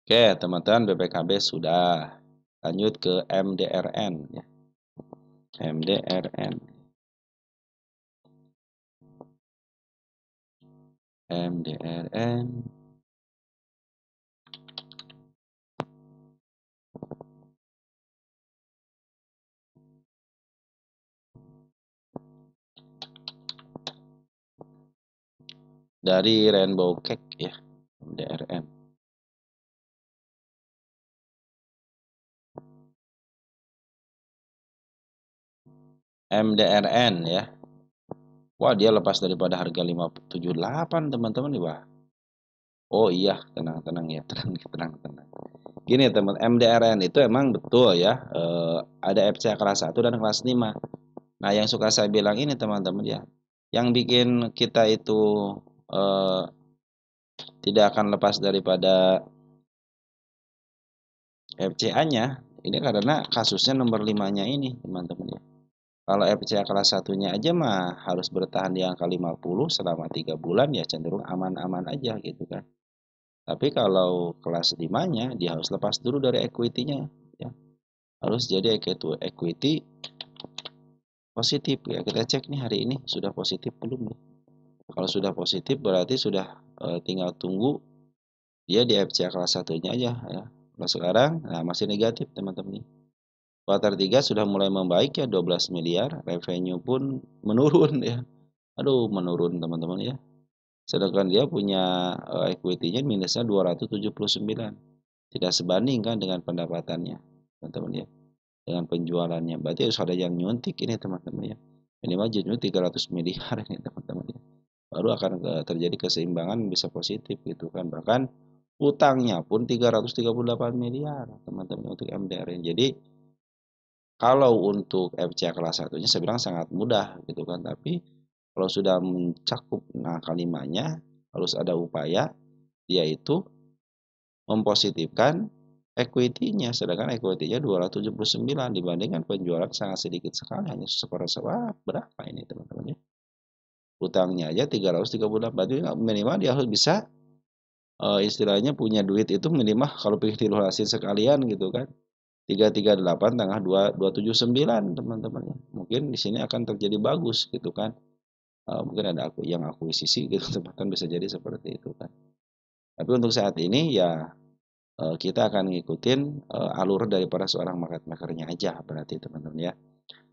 Oke, teman-teman BPKB sudah. Lanjut ke MDRN ya. MDRN. MDRN. Dari Rainbow Cake ya. MDRN. MDRN ya. Wah, dia lepas daripada harga 578 teman-teman nih, wah. Oh iya, tenang ya, tenang. Gini teman, MDRN itu emang betul ya, ada FC kelas 1 dan kelas 5. Nah, yang suka saya bilang ini teman-teman ya, yang bikin kita itu eh, tidak akan lepas daripada FCA-nya, ini karena kasusnya nomor 5-nya ini teman-teman ya. Kalau FCA kelas 1-nya aja mah harus bertahan di angka 50 selama 3 bulan ya cenderung aman-aman aja gitu kan. Tapi kalau kelas 5-nya dia harus lepas dulu dari equity-nya ya. Harus jadi equity positif ya. Kita cek nih hari ini sudah positif belum nih. Kalau sudah positif berarti sudah tinggal tunggu dia di FCA kelas 1-nya aja ya. Kalau sekarang nah masih negatif teman-teman nih. Kuartal 3 sudah mulai membaik ya 12 miliar, revenue pun menurun ya. Aduh, menurun teman-teman ya. Sedangkan dia punya equity-nya minusnya 279. Tidak sebanding kan dengan pendapatannya, teman-teman ya. Dengan penjualannya. Berarti harus ada yang nyuntik ini teman-teman ya. Minimal jenuh 300 miliar ini teman-teman ya. Baru akan terjadi keseimbangan bisa positif gitu kan. Bahkan utangnya pun 338 miliar teman-teman untuk MDR. Jadi kalau untuk FCA kelas 1-nya saya bilang sangat mudah gitu kan. Tapi kalau sudah mencakup angka 5-nya harus ada upaya yaitu mempositifkan equity-nya. Sedangkan equity-nya 279 dibandingkan penjualan sangat sedikit sekali hanya seperempat. Berapa ini teman-teman ya? Utangnya aja 338 berarti minimal dia harus bisa istilahnya punya duit itu minimal kalau pengen dilunasin sekalian gitu kan. 338 tengah 279 teman-teman ya. Mungkin di sini akan terjadi bagus gitu kan. Mungkin ada yang akuisisi gitu teman-teman bisa jadi seperti itu kan. Tapi untuk saat ini ya kita akan ngikutin alur daripada seorang market makernya aja berarti teman-teman ya.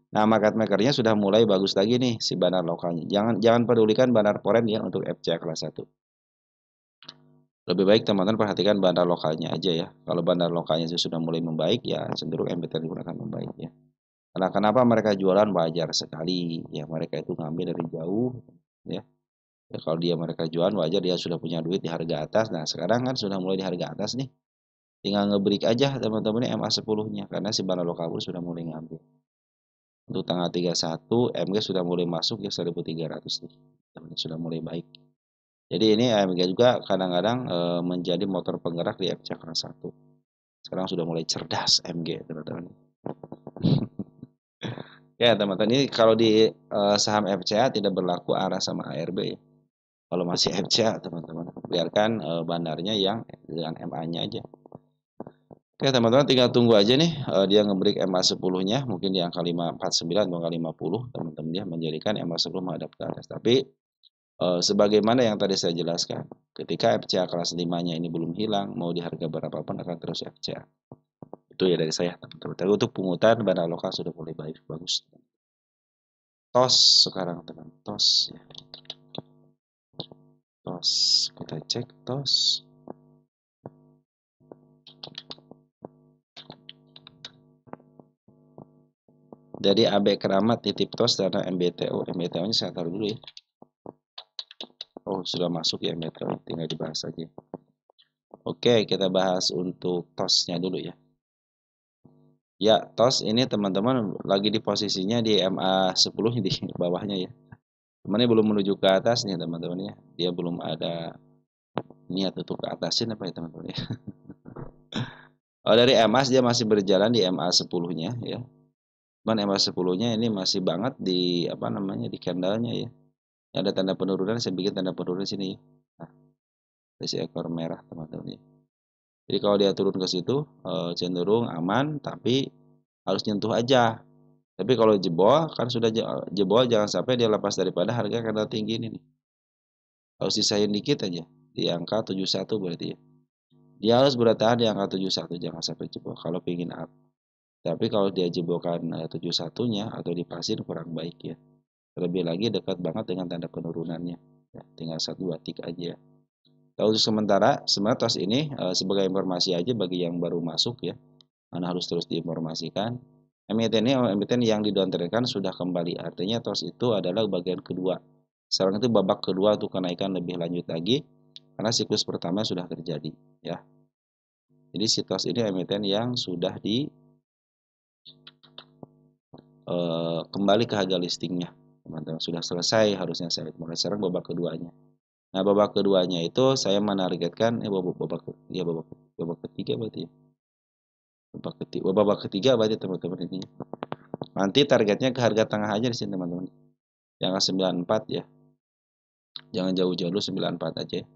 Nah, market makernya sudah mulai bagus lagi nih si bandar lokalnya. Jangan pedulikan bandar foreign ya untuk FCA kelas 1. Lebih baik teman-teman perhatikan bandar lokalnya aja ya. Kalau bandar lokalnya sudah mulai membaik ya cenderung MBTN digunakan membaik ya. Karena kenapa mereka jualan wajar sekali ya, mereka itu ngambil dari jauh ya. Ya kalau mereka jualan wajar dia sudah punya duit di harga atas. Nah, sekarang kan sudah mulai di harga atas nih. Tinggal ngebreak aja teman-teman MA10-nya karena si bandar lokal pun sudah mulai ngambil. Untuk tanggal 31 MG sudah mulai masuk ya 1.300 nih. Sudah mulai baik. Jadi ini AMG juga kadang-kadang menjadi motor penggerak di FCA kelas 1. Sekarang sudah mulai cerdas MG teman-teman. Ya teman-teman ini kalau di saham FCA tidak berlaku arah sama ARB ya. Kalau masih FCA teman-teman biarkan bandarnya yang dengan MA-nya aja. Oke teman-teman tinggal tunggu aja nih dia ngebreak MA10-nya mungkin di angka 549 atau angka 50 teman-teman ya menjadikan MA10 menghadap ke atas. Tapi sebagaimana yang tadi saya jelaskan, ketika FCA kelas 5-nya ini belum hilang, mau di harga berapapun akan terus FCA. Itu ya dari saya teman-teman. Tapi untuk pungutan bandar lokal sudah mulai baik, bagus. TOS sekarang teman, TOS ya. TOS, kita cek TOS. Dari AB Keramat titip TOS dana MBTO. MBTO-nya saya taruh dulu ya. Oh, sudah masuk ya MBTO, tinggal dibahas aja. Oke, kita bahas untuk TOS-nya dulu ya. Ya, TOS ini teman-teman lagi di posisinya di MA10 di bawahnya ya. Cuman ini belum menuju ke atas nih teman-teman ya. Dia belum ada niat untuk ke atasin apa ya teman-teman ya. Oh, dari MAS dia masih berjalan di MA10-nya ya. Cuman MA10-nya ini masih banget di apa namanya di candlenya ya. Ada tanda penurunan, saya bikin tanda penurunan sini. Nah, si ekor merah teman-teman ya. Jadi kalau dia turun ke situ cenderung aman tapi harus nyentuh aja. Tapi kalau jebol kan sudah jebol jangan sampai dia lepas daripada harga candle tinggi ini nih. Harus sisain dikit aja di angka 71 berarti ya. Dia harus bertahan di angka 71 jangan sampai jebol kalau ingin up. Tapi kalau dia jebolkan 71-nya atau dipasin kurang baik ya. Terlebih lagi dekat banget dengan tanda penurunannya. Ya, tinggal 1 2 tick aja. Untuk sementara sebenarnya TOS ini sebagai informasi aja bagi yang baru masuk ya. Mana harus terus diinformasikan. Emiten yang didowntrendkan sudah kembali. Artinya TOS itu adalah bagian kedua. Sekarang itu babak kedua untuk kenaikan lebih lanjut lagi karena siklus pertama sudah terjadi ya. Jadi si TOS ini emiten yang sudah di kembali ke harga listingnya. Teman-teman sudah selesai harusnya saya mulai sekarang babak keduanya. Nah, babak keduanya itu saya menargetkan babak ketiga berarti ya. Babak ketiga berarti teman-teman ini. Nanti targetnya ke harga tengah aja di sini teman-teman. Jangan 94 ya. Jangan jauh-jauh dulu 94 aja ya.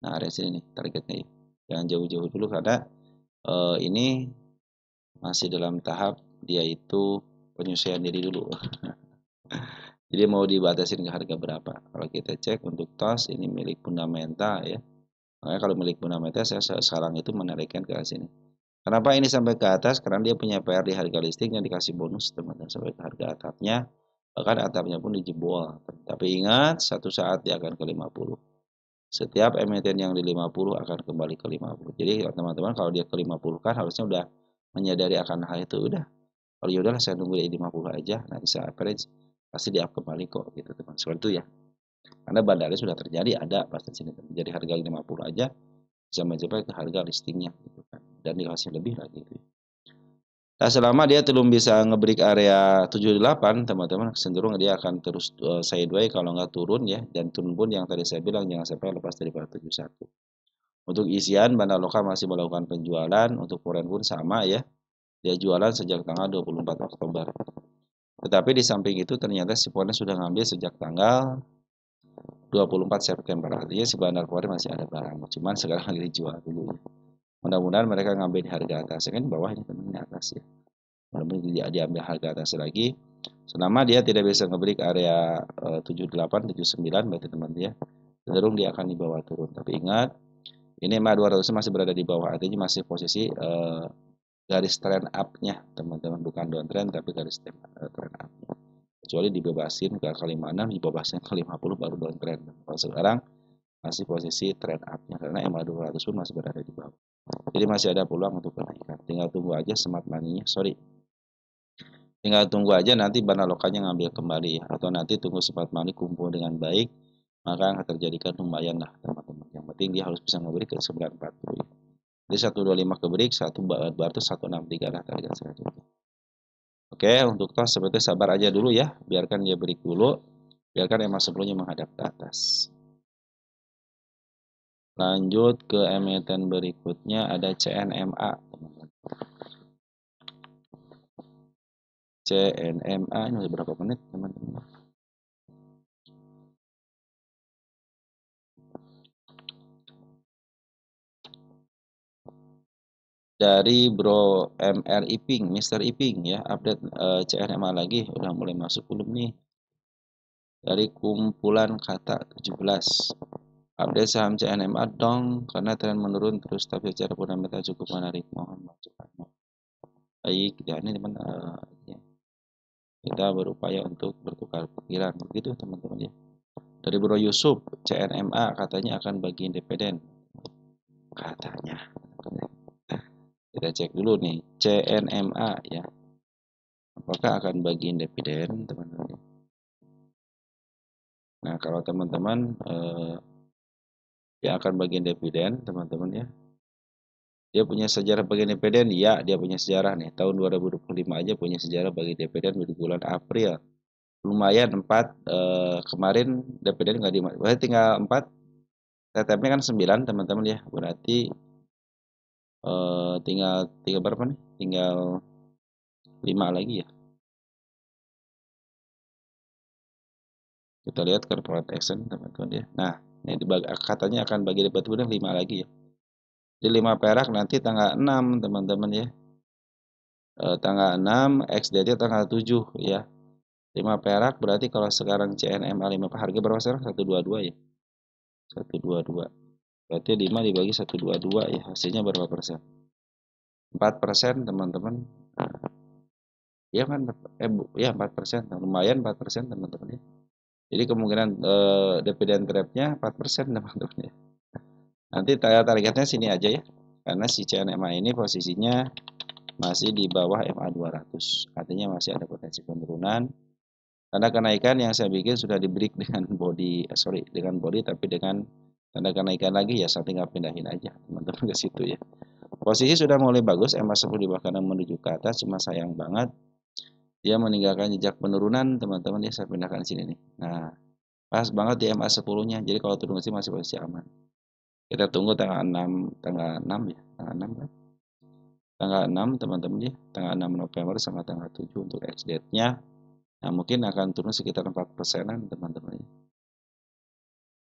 Nah, area sini nih targetnya ya. Jangan jauh-jauh dulu karena ini masih dalam tahap dia itu penyesuaian diri dulu. Jadi mau dibatasin ke harga berapa? Kalau kita cek untuk TOS ini milik fundamental ya. Makanya kalau milik fundamental saya sekarang itu menarikkan ke sini. Kenapa ini sampai ke atas? Karena dia punya PR di harga listing yang dikasih bonus teman-teman sampai ke harga atapnya. Bahkan atapnya pun dijebol. Tapi ingat, satu saat dia akan ke 50. Setiap emiten yang di 50 akan kembali ke 50. Jadi teman-teman kalau dia ke 50 kan harusnya udah menyadari akan hal itu. Udah, kalau yaudahlah saya nunggu di 50 aja. Nanti saya average pasti di up kembali kok gitu teman. Seperti itu ya. Karena bandarnya sudah terjadi ada pasti sini. Jadi harga 50 aja bisa mencapai ke harga listingnya gitu kan. Dan dikasih lebih lagi gitu. Nah, selama dia belum bisa ngebreak area 78, teman-teman, cenderung dia akan terus sideways kalau nggak turun ya. Dan turun pun yang tadi saya bilang jangan sampai lepas dari 71. Untuk isian, Bandar Lokal masih melakukan penjualan. Untuk foreign pun sama ya. Dia jualan sejak tanggal 24 Oktober. Tetapi di samping itu ternyata si foreign sudah ngambil sejak tanggal 24 September. Artinya si Bandar Foreign masih ada barang. Cuman sekarang lagi dijual dulu ya. Mudah-mudahan mereka ngambil di harga atas. Kan di bawah ini teman-teman atas ya. Mudah-mudahan dia diambil harga atas lagi. Selama dia tidak bisa ngebreak area 78, 79 berarti teman-teman ya. Cenderung dia akan dibawa turun. Tapi ingat, ini MA 200 masih berada di bawah. Artinya masih posisi garis trend up-nya teman-teman. Bukan downtrend tapi garis trend up-nya. Kecuali dibebasin ke 56, dibebasin ke 50 baru downtrend. Kalau sekarang masih posisi trend up-nya karena MA 200 pun masih berada di bawah. Jadi masih ada peluang untuk kenaikan. Tinggal tunggu aja smart money-nya. Tinggal tunggu aja nanti Bandar Lokalnya ngambil kembali ya. Atau nanti tunggu smart money kumpul dengan baik. Maka akan terjadikan lumayan lah teman-teman. Yang penting dia harus bisa ngebreak ke 940 ya. Jadi 125 ke break, 1 berarti 163 lah target selanjutnya. Oke, untuk tos seperti sabar aja dulu ya. Biarkan dia break dulu. Biarkan emang sebelumnya menghadap ke atas. Lanjut ke emiten berikutnya ada CNMA teman-teman. CNMA ini berapa menit teman-teman? Dari Bro MR Iping, Mr. Iping ya, update CNMA lagi, udah mulai masuk belum nih? Dari kumpulan kata 17. Update saham CNMA dong, karena tren menurun terus tapi secara fundamental cukup menarik. Mohon masukannya. Baik, dan ini teman ya. Kita berupaya untuk bertukar pikiran begitu teman-teman ya. Dari Bro Yusuf, CNMA katanya akan bagi dividen. Katanya. Kita cek dulu nih, CNMA ya. Apakah akan bagi dividen teman-teman? Nah, kalau teman-teman yang akan bagi dividen teman-teman ya. Dia punya sejarah bagi dividen, ya dia punya sejarah nih. Tahun 2025 aja punya sejarah bagi dividen di bulan April. Lumayan 4 kemarin dividen nggak dimasuk. Berarti tinggal 4. TTP kan 9 teman-teman ya. Berarti tinggal berapa nih? Tinggal 5 lagi ya. Kita lihat corporate action teman-teman ya. Nah, ini katanya akan bagi dividen 5 lagi ya. Di 5 perak nanti tanggal 6 teman-teman ya. Tanggal 6, XDT tanggal 7 ya. 5 perak berarti kalau sekarang CNMA 5 harga berapa sekarang? 122 ya. 122. Berarti 5 dibagi 122 ya. Hasilnya berapa persen? 4% teman-teman. Ya kan ya 4%. Lumayan 4% teman-teman ya. Jadi kemungkinan dividen trapnya 4% teman-teman ya. Nanti targetnya sini aja ya. Karena si CNMA ini posisinya masih di bawah MA 200. Artinya masih ada potensi penurunan. Tanda kenaikan yang saya bikin sudah di break dengan body, dengan body tapi dengan tanda kenaikan lagi ya, saya tinggal pindahin aja teman-teman ke situ ya. Posisi sudah mulai bagus, MA 10 di bawah kanan menuju ke atas, cuma sayang banget dia meninggalkan jejak penurunan teman-teman ya, saya pindahkan sini nih. Nah, pas banget di MA 10-nya, jadi kalau turun sini masih posisi aman. Kita tunggu tanggal 6 ya, tanggal 6 kan. tanggal 6 teman-teman ya, tanggal 6 November sama tanggal 7 untuk ex-date-nya. Nah, mungkin akan turun sekitar 4%-an teman-teman ya.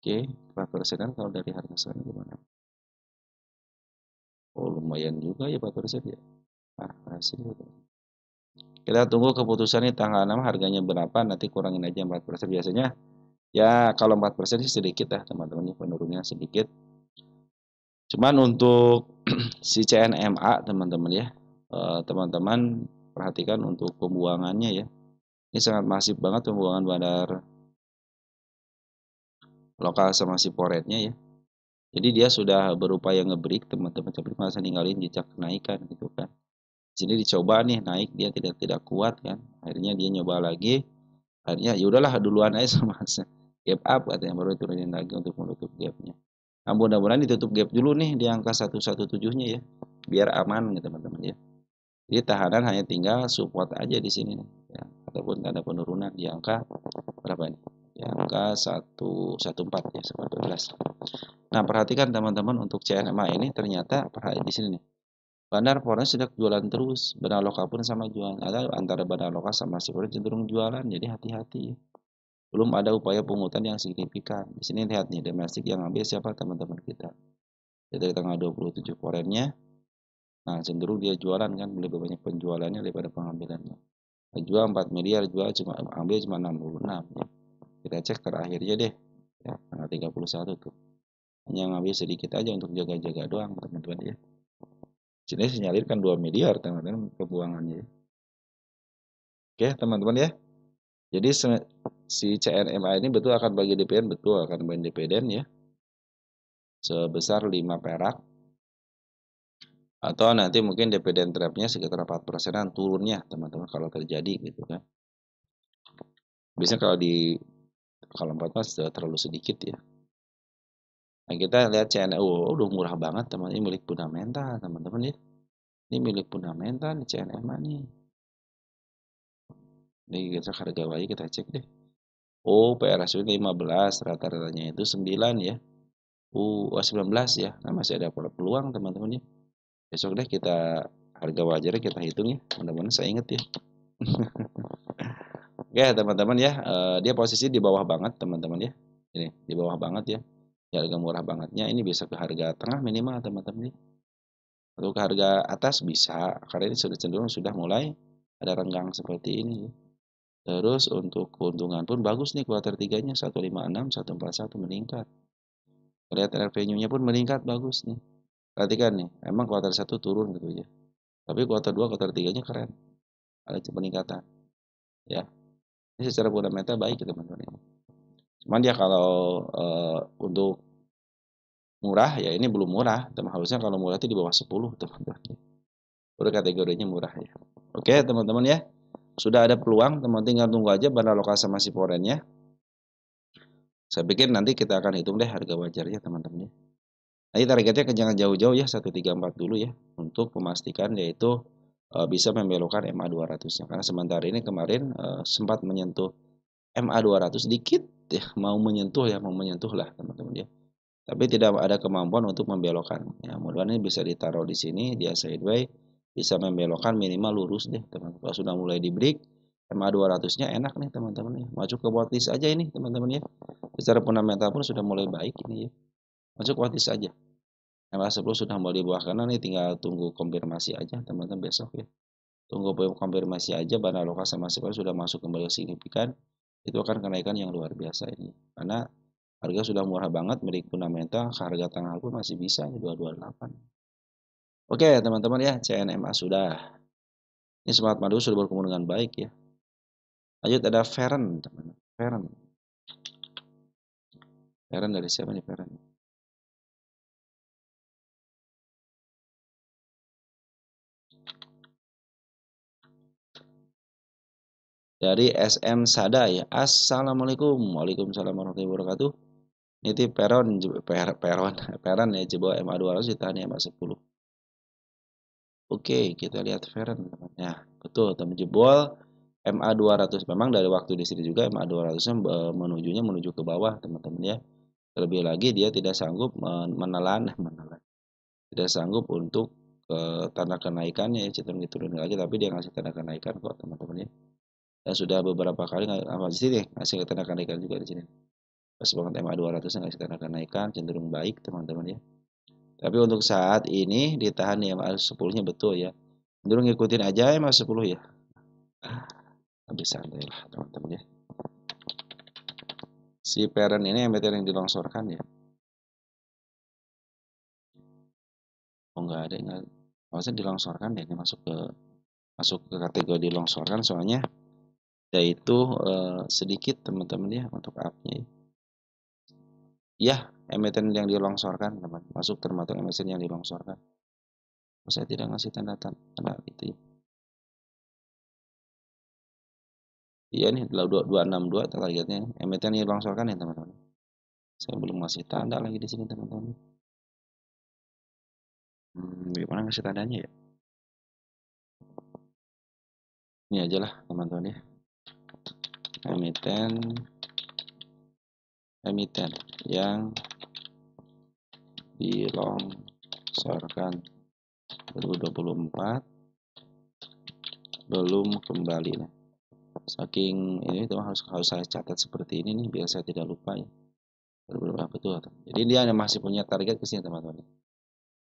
Oke, 4%-an kalau dari harga sekarang gimana? Oh, lumayan juga ya 4% ya. Nah, hasil kita tunggu keputusan nih tanggal 6 harganya berapa, nanti kurangin aja 4%. Biasanya ya kalau 4% sih sedikit lah teman-teman ya, penurunnya sedikit. Cuman untuk si CNMA teman-teman ya, teman-teman perhatikan untuk pembuangannya ya. Ini sangat masif banget pembuangan bandar lokal sama si poretnya ya. Jadi dia sudah berupaya ngebreak teman-teman, tapi masa ninggalin jejak kenaikan gitu kan. Di sini dicoba nih naik, dia tidak kuat kan. Akhirnya dia nyoba lagi. Akhirnya ya udahlah duluan aja sama gap up katanya, baru turunin lagi untuk menutup gapnya. Nah, mudah-mudahan ditutup gap dulu nih di angka 117-nya ya. Biar aman gitu teman-teman ya. Jadi tahanan hanya tinggal support aja di sini nih, ya. Ataupun tanda penurunan di angka berapa ini? Di angka 114 ya, 114. Nah, perhatikan teman-teman untuk CNMA ini ternyata di sini nih. Bandar Forex sudah jualan terus, bandar lokal pun sama jualan. Ada antara bandar lokal sama si Forex cenderung jualan, jadi hati-hati ya. Belum ada upaya pungutan yang signifikan. Di sini lihat nih, domestik yang ambil siapa teman-teman kita. Dari tanggal 27 forennya, nah cenderung dia jualan kan, lebih banyak penjualannya daripada pengambilannya. Jual 4 miliar, ambil cuma 66 ya. Kita cek terakhirnya deh, ya, tanggal 31 tuh. Hanya ngambil sedikit aja untuk jaga-jaga doang teman-teman ya. Sini sinyalirkan 2 miliar teman-teman pembuangannya. Oke teman-teman ya. Jadi si CNMA ini betul akan bagi dividen, betul akan bagi dividen ya. Sebesar 5 perak. Atau nanti mungkin dividen trapnya sekitar 4%-an turunnya teman-teman kalau terjadi gitu kan. Biasanya kalau 4 sudah terlalu sedikit ya. Nah, kita lihat CNMA, udah murah banget teman, ini milik fundamental teman-teman ya. Ini milik fundamental nih CNMA nih. Ini kita harga bayi kita cek deh. Oh, PRS itu 15, rata-ratanya itu 9 ya. 19 ya. Nah, masih ada peluang teman-teman ya. Besok deh kita harga wajarnya kita hitung ya. Mudah-mudahan saya inget ya. Oke, teman-teman ya. Dia posisi di bawah banget teman-teman ya. Ini di bawah banget ya. Di harga murah bangetnya ini bisa ke harga tengah minimal teman-teman ya. Atau ke harga atas bisa, karena ini sudah cenderung sudah mulai ada renggang seperti ini ya. Terus untuk keuntungan pun bagus nih kuartal 3-nya 156, 141 meningkat. Kelihatan revenue-nya pun meningkat bagus nih. Perhatikan nih, emang kuartal 1 turun gitu ya. Tapi kuartal 2, kuartal 3-nya keren. Ada peningkatan. Ya. Ini secara fundamental baik ya teman-teman. Cuman dia kalau untuk murah ya ini belum murah. Harusnya kalau murah itu di bawah 10 teman-teman. Udah kategorinya murah ya. Oke teman-teman ya. Sudah ada peluang, teman-teman tinggal tunggu aja bandar lokal sama si forennya. Saya pikir nanti kita akan hitung deh harga wajarnya teman-teman ya. Nanti targetnya jangan jauh-jauh ya 134 dulu ya untuk memastikan yaitu bisa membelokkan MA 200-nya karena sementara ini kemarin sempat menyentuh MA 200 dikit ya mau menyentuh lah teman-teman ya. Tapi tidak ada kemampuan untuk membelokkan. Ya, mudah-mudahan ini bisa ditaruh di sini dia sideways bisa membelokkan minimal lurus deh teman-teman. Kalau sudah mulai di break MA 200-nya enak nih teman-teman ya. Maju ke watchlist aja ini teman-teman ya. Secara fundamental pun sudah mulai baik ini ya. Masuk watchlist aja. MA 10 sudah mau di bawah kanan nih tinggal tunggu konfirmasi aja teman-teman besok ya. Tunggu konfirmasi aja bandar lokal sama sekali sudah masuk kembali signifikan. Itu akan kenaikan yang luar biasa ini. Karena harga sudah murah banget milik fundamental, harga tengah pun masih bisa nih 228. Oke, teman-teman ya, CNMA sudah. Ini Smart Madu sudah berkembang dengan baik ya. Lanjut ada Feren, teman-teman. Feren. Feren dari siapa nih Feren? Dari SM Sada ya. Assalamualaikum. Waalaikumsalam warahmatullahi wabarakatuh. Ini Peron ya jebol MA 200 ditahan MA 10. Oke, kita lihat Feren teman. Ya, betul teman jebol MA 200. Memang dari waktu di sini juga MA 200-nya menuju ke bawah teman-teman ya. Terlebih lagi dia tidak sanggup menelan. Tidak sanggup untuk ke tanda kenaikannya ya, cenderung diturunin lagi, tapi dia ngasih tanda kenaikan kok teman-teman ya. Dan sudah beberapa kali di sini ngasih tanda kenaikan juga di sini. Pas banget MA 200 ngasih tanda kenaikan, cenderung baik teman-teman ya. Tapi untuk saat ini ditahan di MA 10-nya betul ya. Cenderung ngikutin aja MA 10 ya. Lebih santai lah teman-teman ya. Si parent ini emiten yang dilongsorkan ya. Oh enggak ada, enggak. Maksudnya dilongsorkan ya, ini masuk ke kategori dilongsorkan soalnya yaitu sedikit teman-teman ya untuk up-nya. Ya, emiten yang dilongsorkan teman, masuk termasuk emiten yang dilongsorkan. Saya tidak ngasih tanda itu ya. Iya nih 262 targetnya. Emiten yang dilongsorkan ya teman-teman. Saya belum ngasih tanda lagi di sini teman-teman. Gimana ngasih tandanya ya? Ini aja lah teman-teman ya. Emiten yang dilongsorkan 2024 belum kembali. Nah, saking ini teman harus saya catat seperti ini nih biar saya tidak lupa ya. Betul. Jadi dia masih punya target ke sini teman-teman.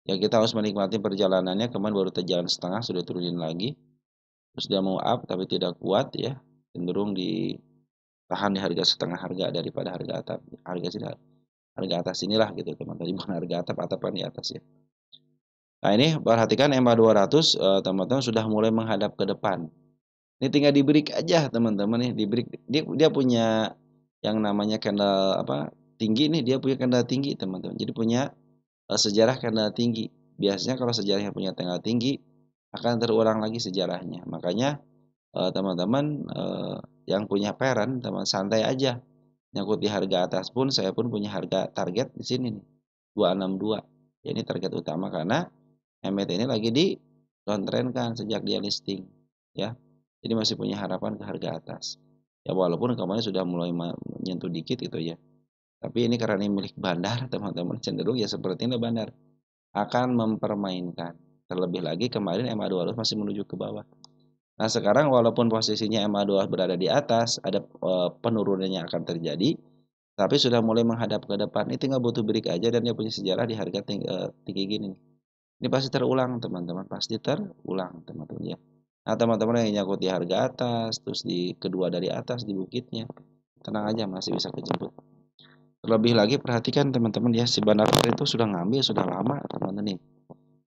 Ya kita harus menikmati perjalanannya. Kemarin baru terjalan setengah sudah turunin lagi. Terus dia mau up tapi tidak kuat ya. Cenderung ditahan di harga setengah harga daripada harga atap. Harga atas inilah gitu teman-teman. Bukan harga atap kan di atas ya. Nah ini perhatikan MA 200 teman-teman sudah mulai menghadap ke depan. Ini tinggal di break aja teman-teman nih, di break dia punya yang namanya candle tinggi nih, dia punya candle tinggi teman-teman. Jadi punya sejarah candle tinggi. Biasanya kalau sejarahnya punya candle tinggi akan terulang lagi sejarahnya. Makanya teman-teman yang punya parent teman santai aja. Nyangkut di harga atas pun saya pun punya harga target di sini nih 262. Ya, ini target utama karena MT ini lagi di downtrend sejak dia listing ya. Jadi masih punya harapan ke harga atas. Ya walaupun kemarin sudah mulai menyentuh dikit gitu ya. Tapi ini karena ini milik bandar, teman-teman cenderung ya seperti ini bandar akan mempermainkan. Terlebih lagi kemarin MA200 masih menuju ke bawah. Nah, sekarang walaupun posisinya MA200 berada di atas, ada penurunannya akan terjadi, tapi sudah mulai menghadap ke depan. Ini tinggal butuh break aja dan dia punya sejarah di harga tinggi gini. Ini pasti terulang, teman-teman. Pasti terulang, teman-teman ya. Nah, teman-teman yang nyangkut di harga atas, terus di kedua dari atas di bukitnya, tenang aja masih bisa kejemput. Terlebih lagi perhatikan teman-teman ya, si bandar itu sudah ngambil sudah lama, teman-teman nih.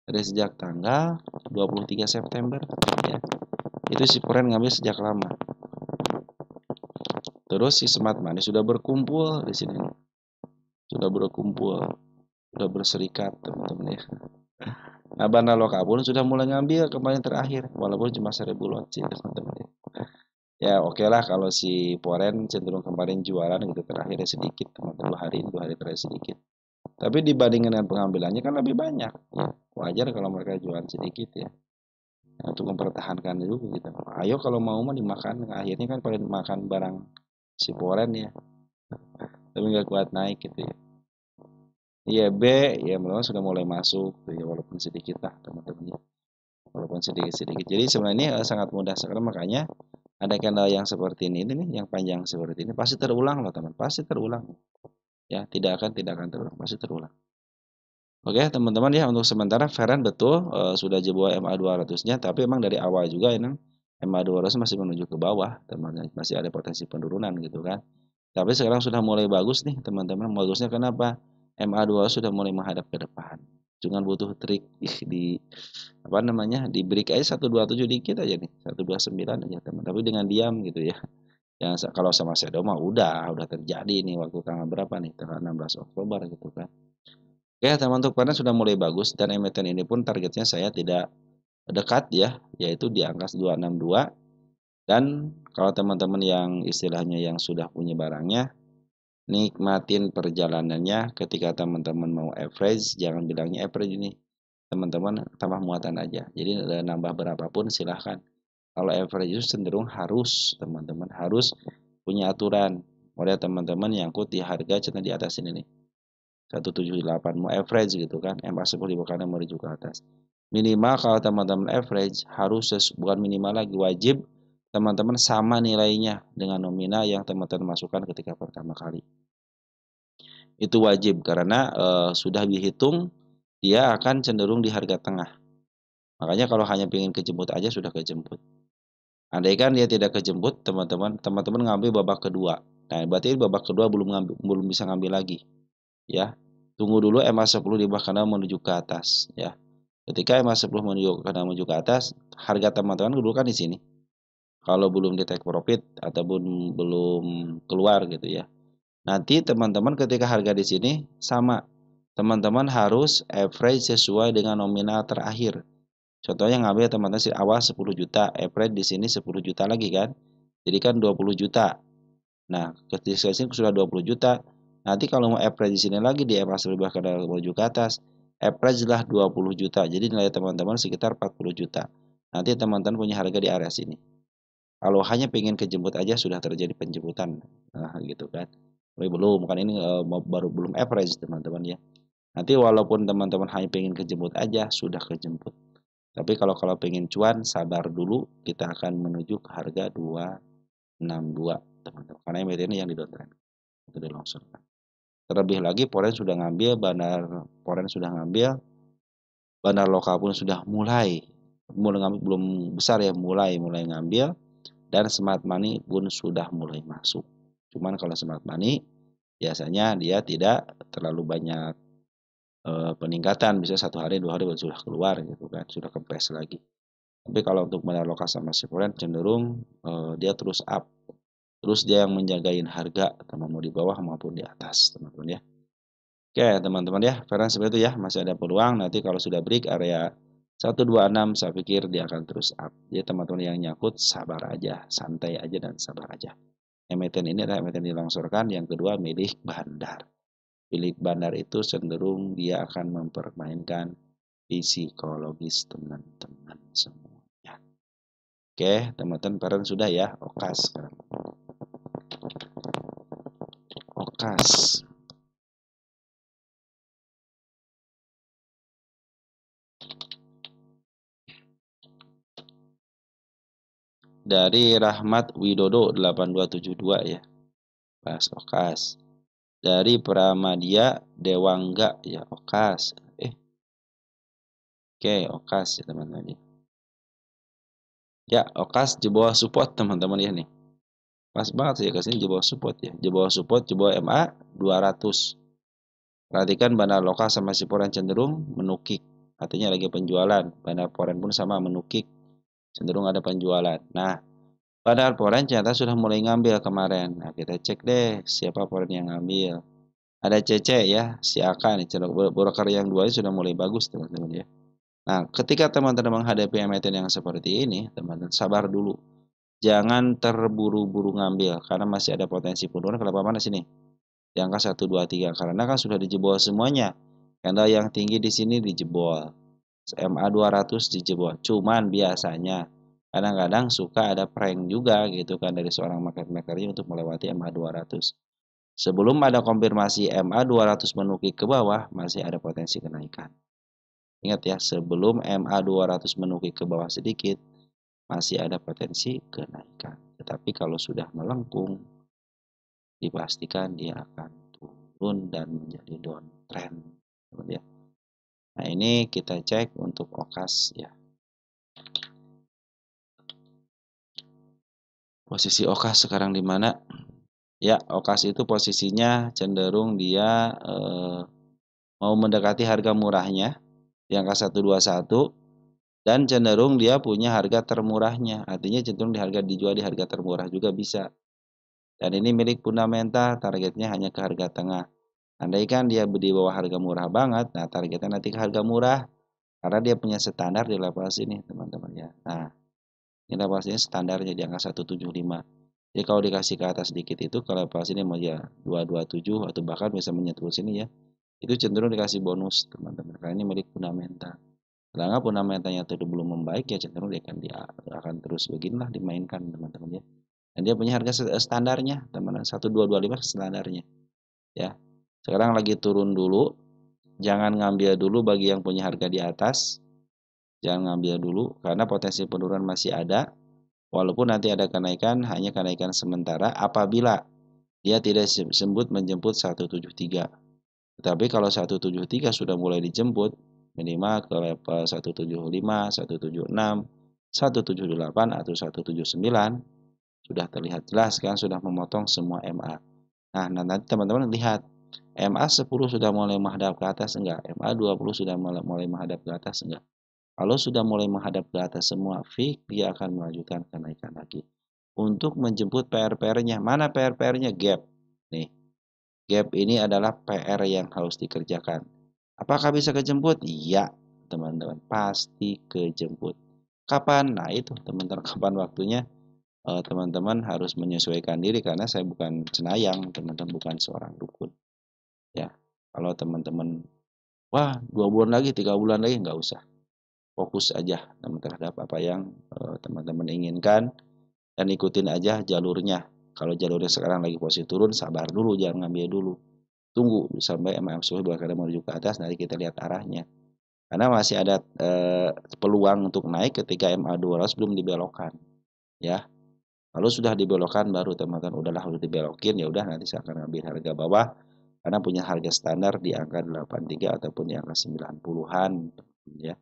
Dari sejak tanggal 23 September ya. Itu si Poren ngambil sejak lama. Terus si Smart Money sudah berkumpul di sini. Sudah berkumpul, sudah berserikat, teman-teman ya. Nah, bandar lokal pun sudah mulai ngambil kemarin terakhir, walaupun cuma 1000 lot sih, teman-teman ya. Ya oke lah kalau si Poren cenderung kemarin jualan gitu terakhirnya sedikit, teman-teman 2 hari terakhir sedikit. Tapi dibandingkan dengan pengambilannya kan lebih banyak. Ya, wajar kalau mereka jualan sedikit ya. Nah, untuk mempertahankan dulu gitu. Ayo kalau mau mah dimakan, akhirnya kan pada makan barang si Poren ya. Tapi nggak kuat naik gitu ya. Iya B ya memang sudah mulai masuk tuh ya walaupun sedikit lah teman-teman ya. Walaupun sedikit-sedikit. Jadi sebenarnya sangat mudah sekarang makanya ada candle yang seperti ini nih yang panjang seperti ini pasti terulang loh teman, pasti terulang. Ya, tidak akan terulang, pasti terulang. Oke, teman-teman ya untuk sementara Feren betul sudah jebol MA 200-nya tapi emang dari awal juga ini MA 200 masih menuju ke bawah, teman-teman. Masih ada potensi penurunan gitu kan. Tapi sekarang sudah mulai bagus nih, teman-teman. Bagusnya kenapa? MA 200 sudah mulai menghadap ke depan. Cuma butuh trik di di break aja 127 dikit aja nih, 129 aja teman. Tapi dengan diam gitu ya. Yang kalau sama Shadow mah udah terjadi nih waktu tanggal berapa nih? Tanggal 16 Oktober gitu kan. Oke, teman-teman sudah mulai bagus dan emiten ini pun targetnya saya tidak dekat ya, yaitu di angka 262. Dan kalau teman-teman yang istilahnya yang sudah punya barangnya, nikmatin perjalanannya ketika teman-teman mau average, jangan bilangnya average ini. Teman-teman tambah muatan aja. Jadi nambah berapapun silahkan. Kalau average itu cenderung harus teman-teman harus punya aturan. Model teman-teman nyangkut di harga cina di atas ini nih. 178 mau average gitu kan. MA10 di kanan mau ke atas. Minimal kalau teman-teman average harus bukan minimal lagi, wajib teman-teman sama nilainya dengan nominal yang teman-teman masukkan ketika pertama kali. Itu wajib karena sudah dihitung dia akan cenderung di harga tengah. Makanya kalau hanya ingin kejemput aja sudah kejemput. Andaikan dia tidak kejemput, teman-teman ngambil babak kedua. Nah, berarti babak kedua belum bisa ngambil lagi, ya. Tunggu dulu MA10 di bawah kanal menuju ke atas, ya. Ketika MA10 menuju ke atas, harga teman-teman dulu kan di sini. Kalau belum di take profit ataupun belum keluar gitu ya. Nanti teman-teman ketika harga di sini sama, teman-teman harus average sesuai dengan nominal terakhir. Contohnya ngambil teman-teman awal 10 juta, average di sini 10 juta lagi kan. Jadi kan 20 juta. Nah, ketika sini sudah 20 juta. Nanti kalau mau average di sini lagi di MA lebih kadar menuju ke atas, average lah 20 juta. Jadi nilai teman-teman sekitar 40 juta. Nanti teman-teman punya harga di area sini. Kalau hanya pengen kejemput aja sudah terjadi penjemputan. Nah, gitu kan. Tapi belum, kan ini baru belum average teman-teman ya. Nanti walaupun teman-teman hanya pengen kejemput aja sudah kejemput. Tapi kalau pengen cuan, sabar dulu, kita akan menuju ke harga 262, teman-teman. Karena emitennya yang di downtrend, itu di longsor. Terlebih lagi, Foreign sudah ngambil, bandar lokal pun sudah mulai ngambil, belum besar ya, mulai ngambil, dan smart money pun sudah mulai masuk. Cuman kalau smart money, biasanya dia tidak terlalu banyak peningkatan, bisa 1 hari 2 hari sudah keluar gitu kan, sudah kempes lagi. Tapi kalau untuk bandar lokal sama Foreign cenderung dia terus up. Terus dia yang menjagain harga, mau di bawah maupun di atas, teman-teman ya. Oke, teman-teman ya, Foreign seperti itu ya, masih ada peluang. Nanti kalau sudah break area 126, saya pikir dia akan terus up. Jadi teman-teman yang nyangkut sabar aja, santai aja dan sabar aja. Emiten ini adalah emiten dilongsorkan, yang kedua milik bandar. Milik bandar itu cenderung dia akan mempermainkan psikologis teman-teman semuanya. Oke, teman-teman Foreign sudah ya, Okas sekarang. Okas. Dari Rahmat Widodo 8272 ya. Bahas Okas. Dari Pramadya Dewangga ya, Okas. Oke, Okas ya teman-teman. Ya, Okas di bawah support teman-teman ya nih. Pas banget sih kesini di bawah support ya. Di bawah support, di bawah MA 200. Perhatikan bandar lokal sama Foreign cenderung menukik. Artinya lagi penjualan. Bandar Foreign pun sama menukik. Cenderung ada penjualan. Nah, padahal Foreign ternyata sudah mulai ngambil kemarin. Nah, kita cek deh siapa Foreign yang ngambil. Ada CC ya, si Aka nih, broker yang dua ini sudah mulai bagus teman-teman ya. Nah, ketika teman-teman menghadapi emiten yang seperti ini, teman-teman sabar dulu. Jangan terburu-buru ngambil karena masih ada potensi penurunan. Kenapa mana sini? Di angka 1 2 3 karena kan sudah dijebol semuanya. Candle yang tinggi di sini dijebol. MA 200 dijebol. Cuman biasanya kadang-kadang suka ada prank juga gitu kan dari seorang market maker untuk melewati MA 200. Sebelum ada konfirmasi MA 200 menukik ke bawah, masih ada potensi kenaikan. Ingat ya, sebelum MA 200 menukik ke bawah sedikit, masih ada potensi kenaikan. Tetapi kalau sudah melengkung, dipastikan dia akan turun dan menjadi downtrend. Ya. Nah, ini kita cek untuk Okas ya. Posisi Okas sekarang di mana? Ya, Okas itu posisinya cenderung dia mau mendekati harga murahnya di angka 121 dan cenderung dia punya harga termurahnya. Artinya cenderung dijual di harga termurah juga bisa. Dan ini milik fundamental, targetnya hanya ke harga tengah. Andaikan dia di bawah harga murah banget, nah targetnya nanti ke harga murah karena dia punya standar di level sini, teman-teman ya. Nah, ini level sini standarnya di angka 175. Jadi kalau dikasih ke atas sedikit itu kalau level sini mau ya 227 atau bahkan bisa menyentuh sini ya. Itu cenderung dikasih bonus, teman-teman. Karena ini milik fundamental. Karena fundamentalnya itu belum membaik ya cenderung dia akan terus beginilah dimainkan, teman-teman ya. Dan dia punya harga standarnya, teman-teman. 1225 standarnya. Ya. Sekarang lagi turun dulu. Jangan ngambil dulu bagi yang punya harga di atas. Jangan ngambil dulu karena potensi penurunan masih ada. Walaupun nanti ada kenaikan, hanya kenaikan sementara apabila dia tidak sempat menjemput 173. Tetapi kalau 173 sudah mulai dijemput, minimal ke level 175, 176, 178 atau 179, sudah terlihat jelas kan sudah memotong semua MA. Nah, nanti teman-teman lihat MA 10 sudah mulai menghadap ke atas enggak? MA 20 sudah mulai menghadap ke atas enggak? Kalau sudah mulai menghadap ke atas semua fix, dia akan melanjutkan kenaikan lagi. Untuk menjemput PR-PR-nya, mana PR-PR-nya? Gap. Nih, gap ini adalah PR yang harus dikerjakan. Apakah bisa kejemput? Iya, teman-teman, pasti kejemput. Kapan? Nah, itu teman-teman, kapan waktunya? Teman-teman harus menyesuaikan diri karena saya bukan cenayang, teman-teman, bukan seorang dukun. Ya, kalau teman-teman, wah 2 bulan lagi, 3 bulan lagi, nggak usah. Fokus aja terhadap apa yang teman-teman inginkan dan ikutin aja jalurnya. Kalau jalurnya sekarang lagi posisi turun, sabar dulu, jangan ngambil dulu. Tunggu sampai MA10 bakal menuju ke atas, nanti kita lihat arahnya. Karena masih ada peluang untuk naik ketika MA200 belum dibelokkan, ya. Kalau sudah dibelokkan baru teman-teman udahlah udah dibelokin ya udah nanti saya akan ambil harga bawah karena punya harga standar di angka 83 ataupun di angka 90-an ya.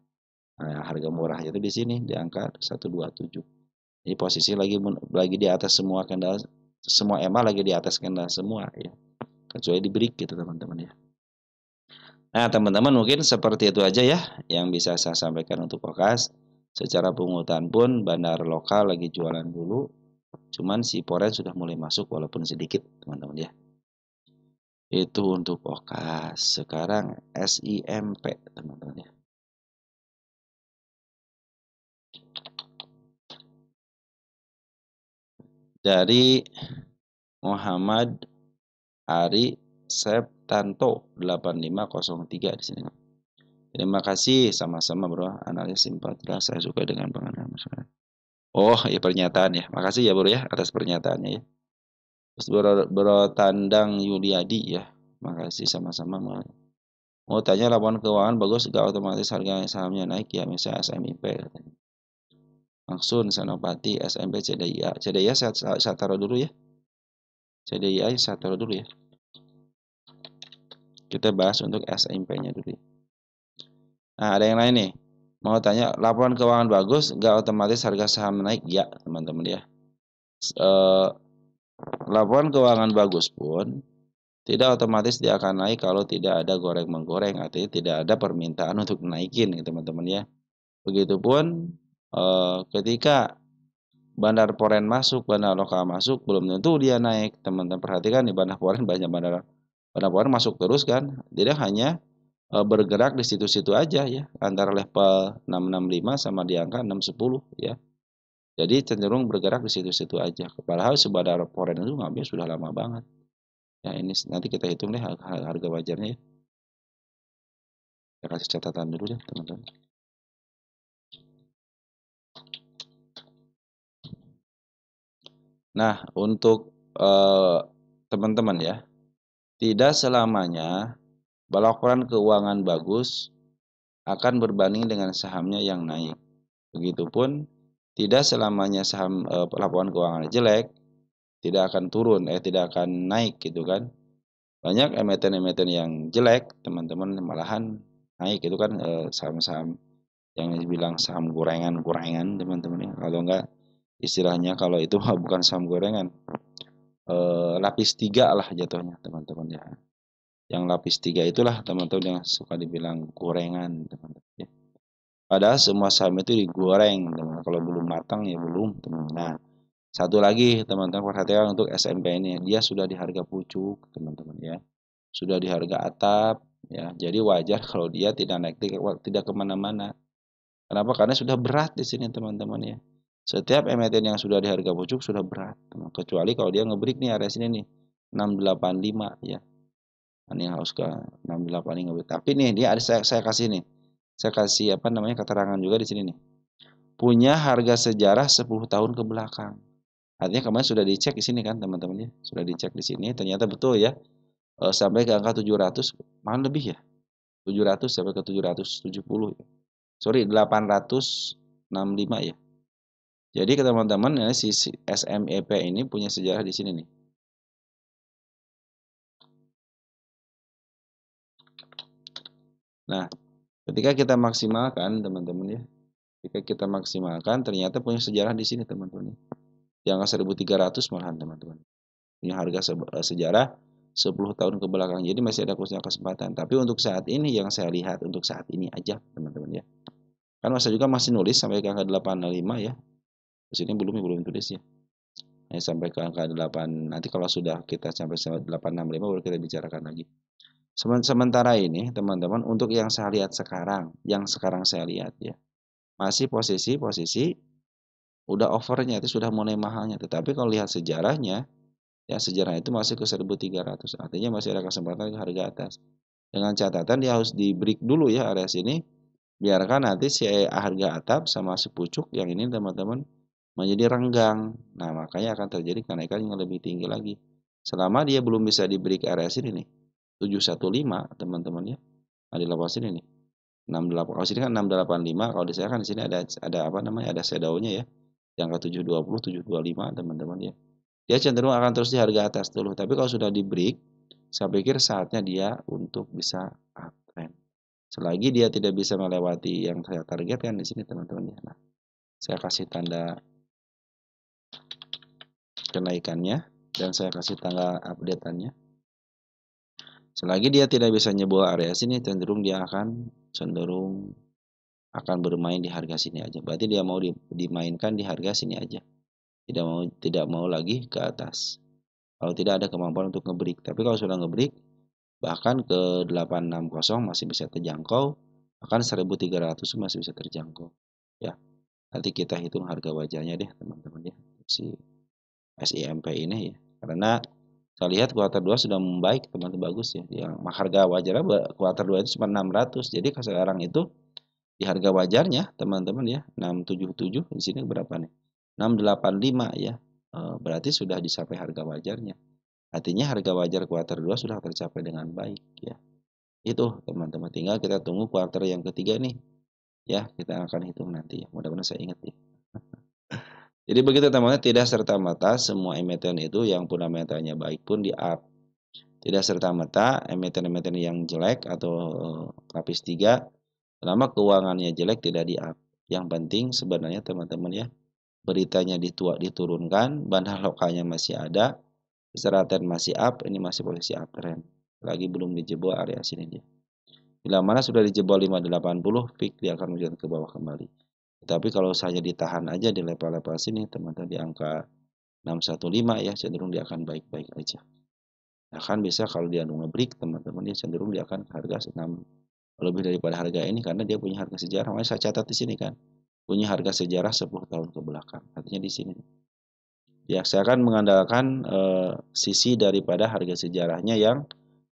Nah, harga murah itu di sini di angka 127. Jadi posisi lagi di atas semua candle, semua EMA lagi di atas candle semua ya. Kecuali di break gitu teman-teman ya. Nah, teman-teman mungkin seperti itu aja ya yang bisa saya sampaikan untuk fokus. Secara pungutan pun bandar lokal lagi jualan dulu. Cuman si Forex sudah mulai masuk walaupun sedikit, teman-teman ya. Itu untuk fokus. Sekarang SIMP, teman-teman ya. Dari Muhammad Ari Septanto 8503 di sini. Terima kasih sama-sama bro, analis simpatra saya suka dengan penganalian masyarakat. Oh, ya pernyataan ya. Makasih ya bro ya atas pernyataannya ya. Terus bro Tandang Yuliadi ya. Makasih sama-sama. Mau tanya laporan keuangan bagus gak otomatis harga sahamnya naik ya misalnya SMIP. Maksud Senopati SMP CDIA. CDIA saya taruh dulu ya. CDIA saya taruh dulu ya. Kita bahas untuk SMP-nya dulu. Nah, ada yang lain nih. Mau tanya, laporan keuangan bagus, nggak otomatis harga saham naik? Ya, teman-teman ya. Laporan keuangan bagus pun, tidak otomatis dia akan naik kalau tidak ada goreng-menggoreng. Artinya tidak ada permintaan untuk naikin, teman-teman ya. Begitupun ketika bandar foreign masuk, bandar lokal masuk, belum tentu dia naik. Teman-teman perhatikan di bandar foreign banyak bandar foreign masuk terus kan. Dia hanya bergerak di situ-situ aja ya, antara level 665 sama di angka 610 ya. Jadi cenderung bergerak di situ-situ aja. Padahal sebadar foreign itu ngambil sudah lama banget. Ya ini nanti kita hitung deh harga wajarnya ya. Saya kasih catatan dulu deh teman-teman. Nah untuk teman-teman ya, tidak selamanya laporan keuangan bagus akan berbanding dengan sahamnya yang naik. Begitupun tidak selamanya saham laporan keuangan jelek tidak akan turun, tidak akan naik gitu kan. Banyak emiten-emiten yang jelek, teman-teman malahan naik itu kan saham-saham yang dibilang saham gorengan-gorengan teman-teman ya. Kalau enggak istilahnya kalau itu bukan saham gorengan, lapis 3 lah jatuhnya teman-teman ya. Yang lapis 3 itulah teman-teman yang suka dibilang gorengan teman-teman ya. Padahal semua saham itu digoreng teman-teman. Kalau belum matang ya belum teman-teman. Nah, satu lagi teman-teman perhatikan untuk SMP ini, dia sudah di harga pucuk teman-teman ya. Sudah di harga atap ya. Jadi wajar kalau dia tidak naik tidak kemana-mana. Kenapa? Karena sudah berat di sini teman-teman ya. Setiap emiten yang sudah di harga pucuk sudah berat. Kecuali kalau dia ngebreak nih area sini nih 685 ya. Ini harus ke 685 ngebreak. Tapi nih dia ada saya kasih nih. Saya kasih apa namanya keterangan juga di sini nih. Punya harga sejarah 10 tahun ke belakang. Artinya kemarin sudah dicek di sini kan teman-teman ya. Sudah dicek di sini ternyata betul ya. Sampai ke angka 700 malah lebih ya. 700 sampai ke 770 ya. sorry 865 ya. Jadi ke teman-teman ya, si SMEP ini punya sejarah di sini nih. Nah, ketika kita maksimalkan teman-teman ya, ketika kita maksimalkan ternyata punya sejarah di sini teman-teman. Di angka 1.300 malahan teman-teman. Punya harga sejarah 10 tahun ke belakang. Jadi masih ada kesempatan. Tapi untuk saat ini yang saya lihat untuk saat ini aja teman-teman ya. Kan masa juga masih nulis sampai ke angka 85 ya. Terus ini belum tulis ya. Sampai ke angka 8. Nanti kalau sudah kita sampai 865 baru kita bicarakan lagi. Sementara ini teman-teman untuk yang saya lihat sekarang, yang sekarang saya lihat ya. Masih posisi udah overnya itu sudah mulai mahalnya. Tetapi kalau lihat sejarahnya, ya sejarah itu masih ke 1.300. Artinya masih ada kesempatan ke harga atas. Dengan catatan dia harus di break dulu ya area sini. Biarkan nanti si harga atap sama si pucuk yang ini teman-teman menjadi renggang. Nah, makanya akan terjadi kenaikan yang lebih tinggi lagi. Selama dia belum bisa di break area sini nih. 715 teman-teman ya. Nah, di level sini nih. 68. Kalau sini kan 685, kalau di saya kan di sini ada apa namanya? Ada shadownya ya. Yang ke 720, 725 teman-teman ya. Dia cenderung akan terus di harga atas dulu. Tapi kalau sudah di break, saya pikir saatnya dia untuk bisa uptrend. Selagi dia tidak bisa melewati yang saya targetkan di sini teman-teman ya. Nah, saya kasih tanda kenaikannya dan saya kasih tanggal update-annya. Selagi dia tidak bisa nyebol area sini, dia cenderung akan bermain di harga sini aja. Berarti dia mau dimainkan di harga sini aja. Tidak mau lagi ke atas. Kalau tidak ada kemampuan untuk ngebreak. Tapi kalau sudah ngebreak, bahkan ke 860 masih bisa terjangkau, bahkan 1.300 masih bisa terjangkau. Ya, nanti kita hitung harga wajarnya deh teman-teman ya, si SIMP ini ya. Karena saya lihat kuartal 2 sudah membaik teman-teman, bagus ya. Yang harga wajarnya kuartal 2 itu cuma 600. Jadi sekarang itu di harga wajarnya teman-teman ya 677, di sini berapa nih? 685 ya. Berarti sudah dicapai harga wajarnya. Artinya harga wajar kuartal 2 sudah tercapai dengan baik ya. Itu teman-teman, tinggal kita tunggu kuartal yang ketiga nih. Ya, kita akan hitung nanti ya. Mudah-mudahan saya ingat ya. Jadi begitu teman-teman, tidak serta-merta semua emiten itu yang fundamentalnya baik pun di up. Tidak serta-merta emiten-emiten yang jelek atau lapis 3 selama keuangannya jelek tidak di up. Yang penting sebenarnya teman-teman ya, beritanya diturunkan, bahan lokalnya masih ada, secara trend masih up, ini masih posisi uptrend. Lagi belum dijebol area sini dia. Bila mana sudah dijebol 580, peak dia akan menunjukkan ke bawah kembali. Tapi kalau saja ditahan aja di level-level sini, teman-teman di angka 615 ya, cenderung dia akan baik-baik aja. Bahkan bisa kalau dia nge-break, teman-teman dia cenderung dia akan harga 6 lebih daripada harga ini karena dia punya harga sejarah. Makanya saya catat di sini kan, punya harga sejarah 10 tahun ke belakang. Artinya di sini. Ya, saya akan mengandalkan sisi daripada harga sejarahnya yang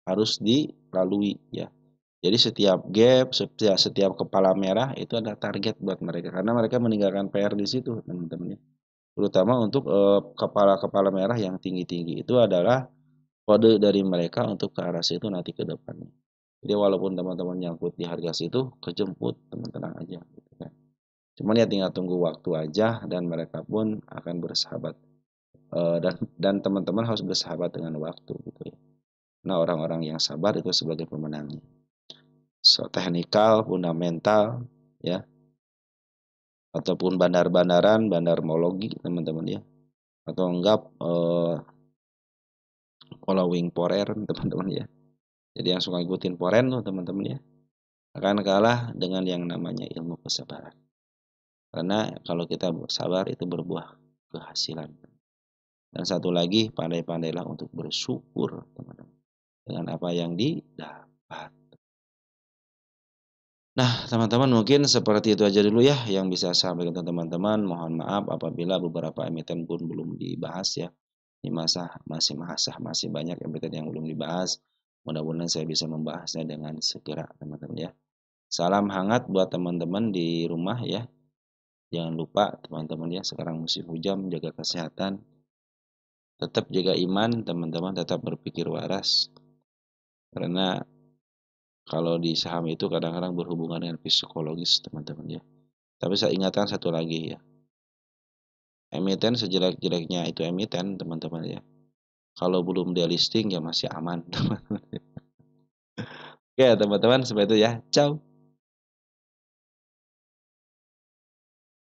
harus dilalui ya. Jadi setiap gap, setiap kepala merah itu ada target buat mereka karena mereka meninggalkan PR di situ, teman-teman ya. Terutama untuk kepala-kepala merah yang tinggi-tinggi itu adalah kode dari mereka untuk ke arah situ nanti ke depannya. Jadi walaupun teman-teman nyangkut di harga situ, kejemput, teman tenang aja gitu kan. Cuman ya tinggal tunggu waktu aja dan mereka pun akan bersahabat. Dan teman-teman harus bersahabat dengan waktu gitu ya. Nah, orang-orang yang sabar itu sebagai pemenangnya. So, teknikal, fundamental, ya, ataupun bandar-bandaran, bandarmologi, teman-teman ya, atau enggak following foreign, teman-teman ya. Jadi yang suka ikutin foreign tuh, teman-teman ya, akan kalah dengan yang namanya ilmu kesabaran. Karena kalau kita sabar itu berbuah kehasilan. Dan satu lagi, pandai-pandailah untuk bersyukur, teman-teman, dengan apa yang didapat. Nah, teman-teman mungkin seperti itu aja dulu ya yang bisa saya sampaikan ke teman-teman. Mohon maaf apabila beberapa emiten pun belum dibahas ya. Ini masih banyak emiten yang belum dibahas. Mudah-mudahan saya bisa membahasnya dengan segera, teman-teman ya. Salam hangat buat teman-teman di rumah ya. Jangan lupa teman-teman ya, sekarang musim hujan, jaga kesehatan. Tetap jaga iman, teman-teman, tetap berpikir waras. Karena Kalau di saham itu kadang-kadang berhubungan dengan psikologis, teman-teman ya. Tapi saya ingatkan satu lagi ya, emiten sejelek-jeleknya itu emiten, teman-teman ya. Kalau belum dia listing ya masih aman. Oke, teman-teman, seperti itu ya. Ciao.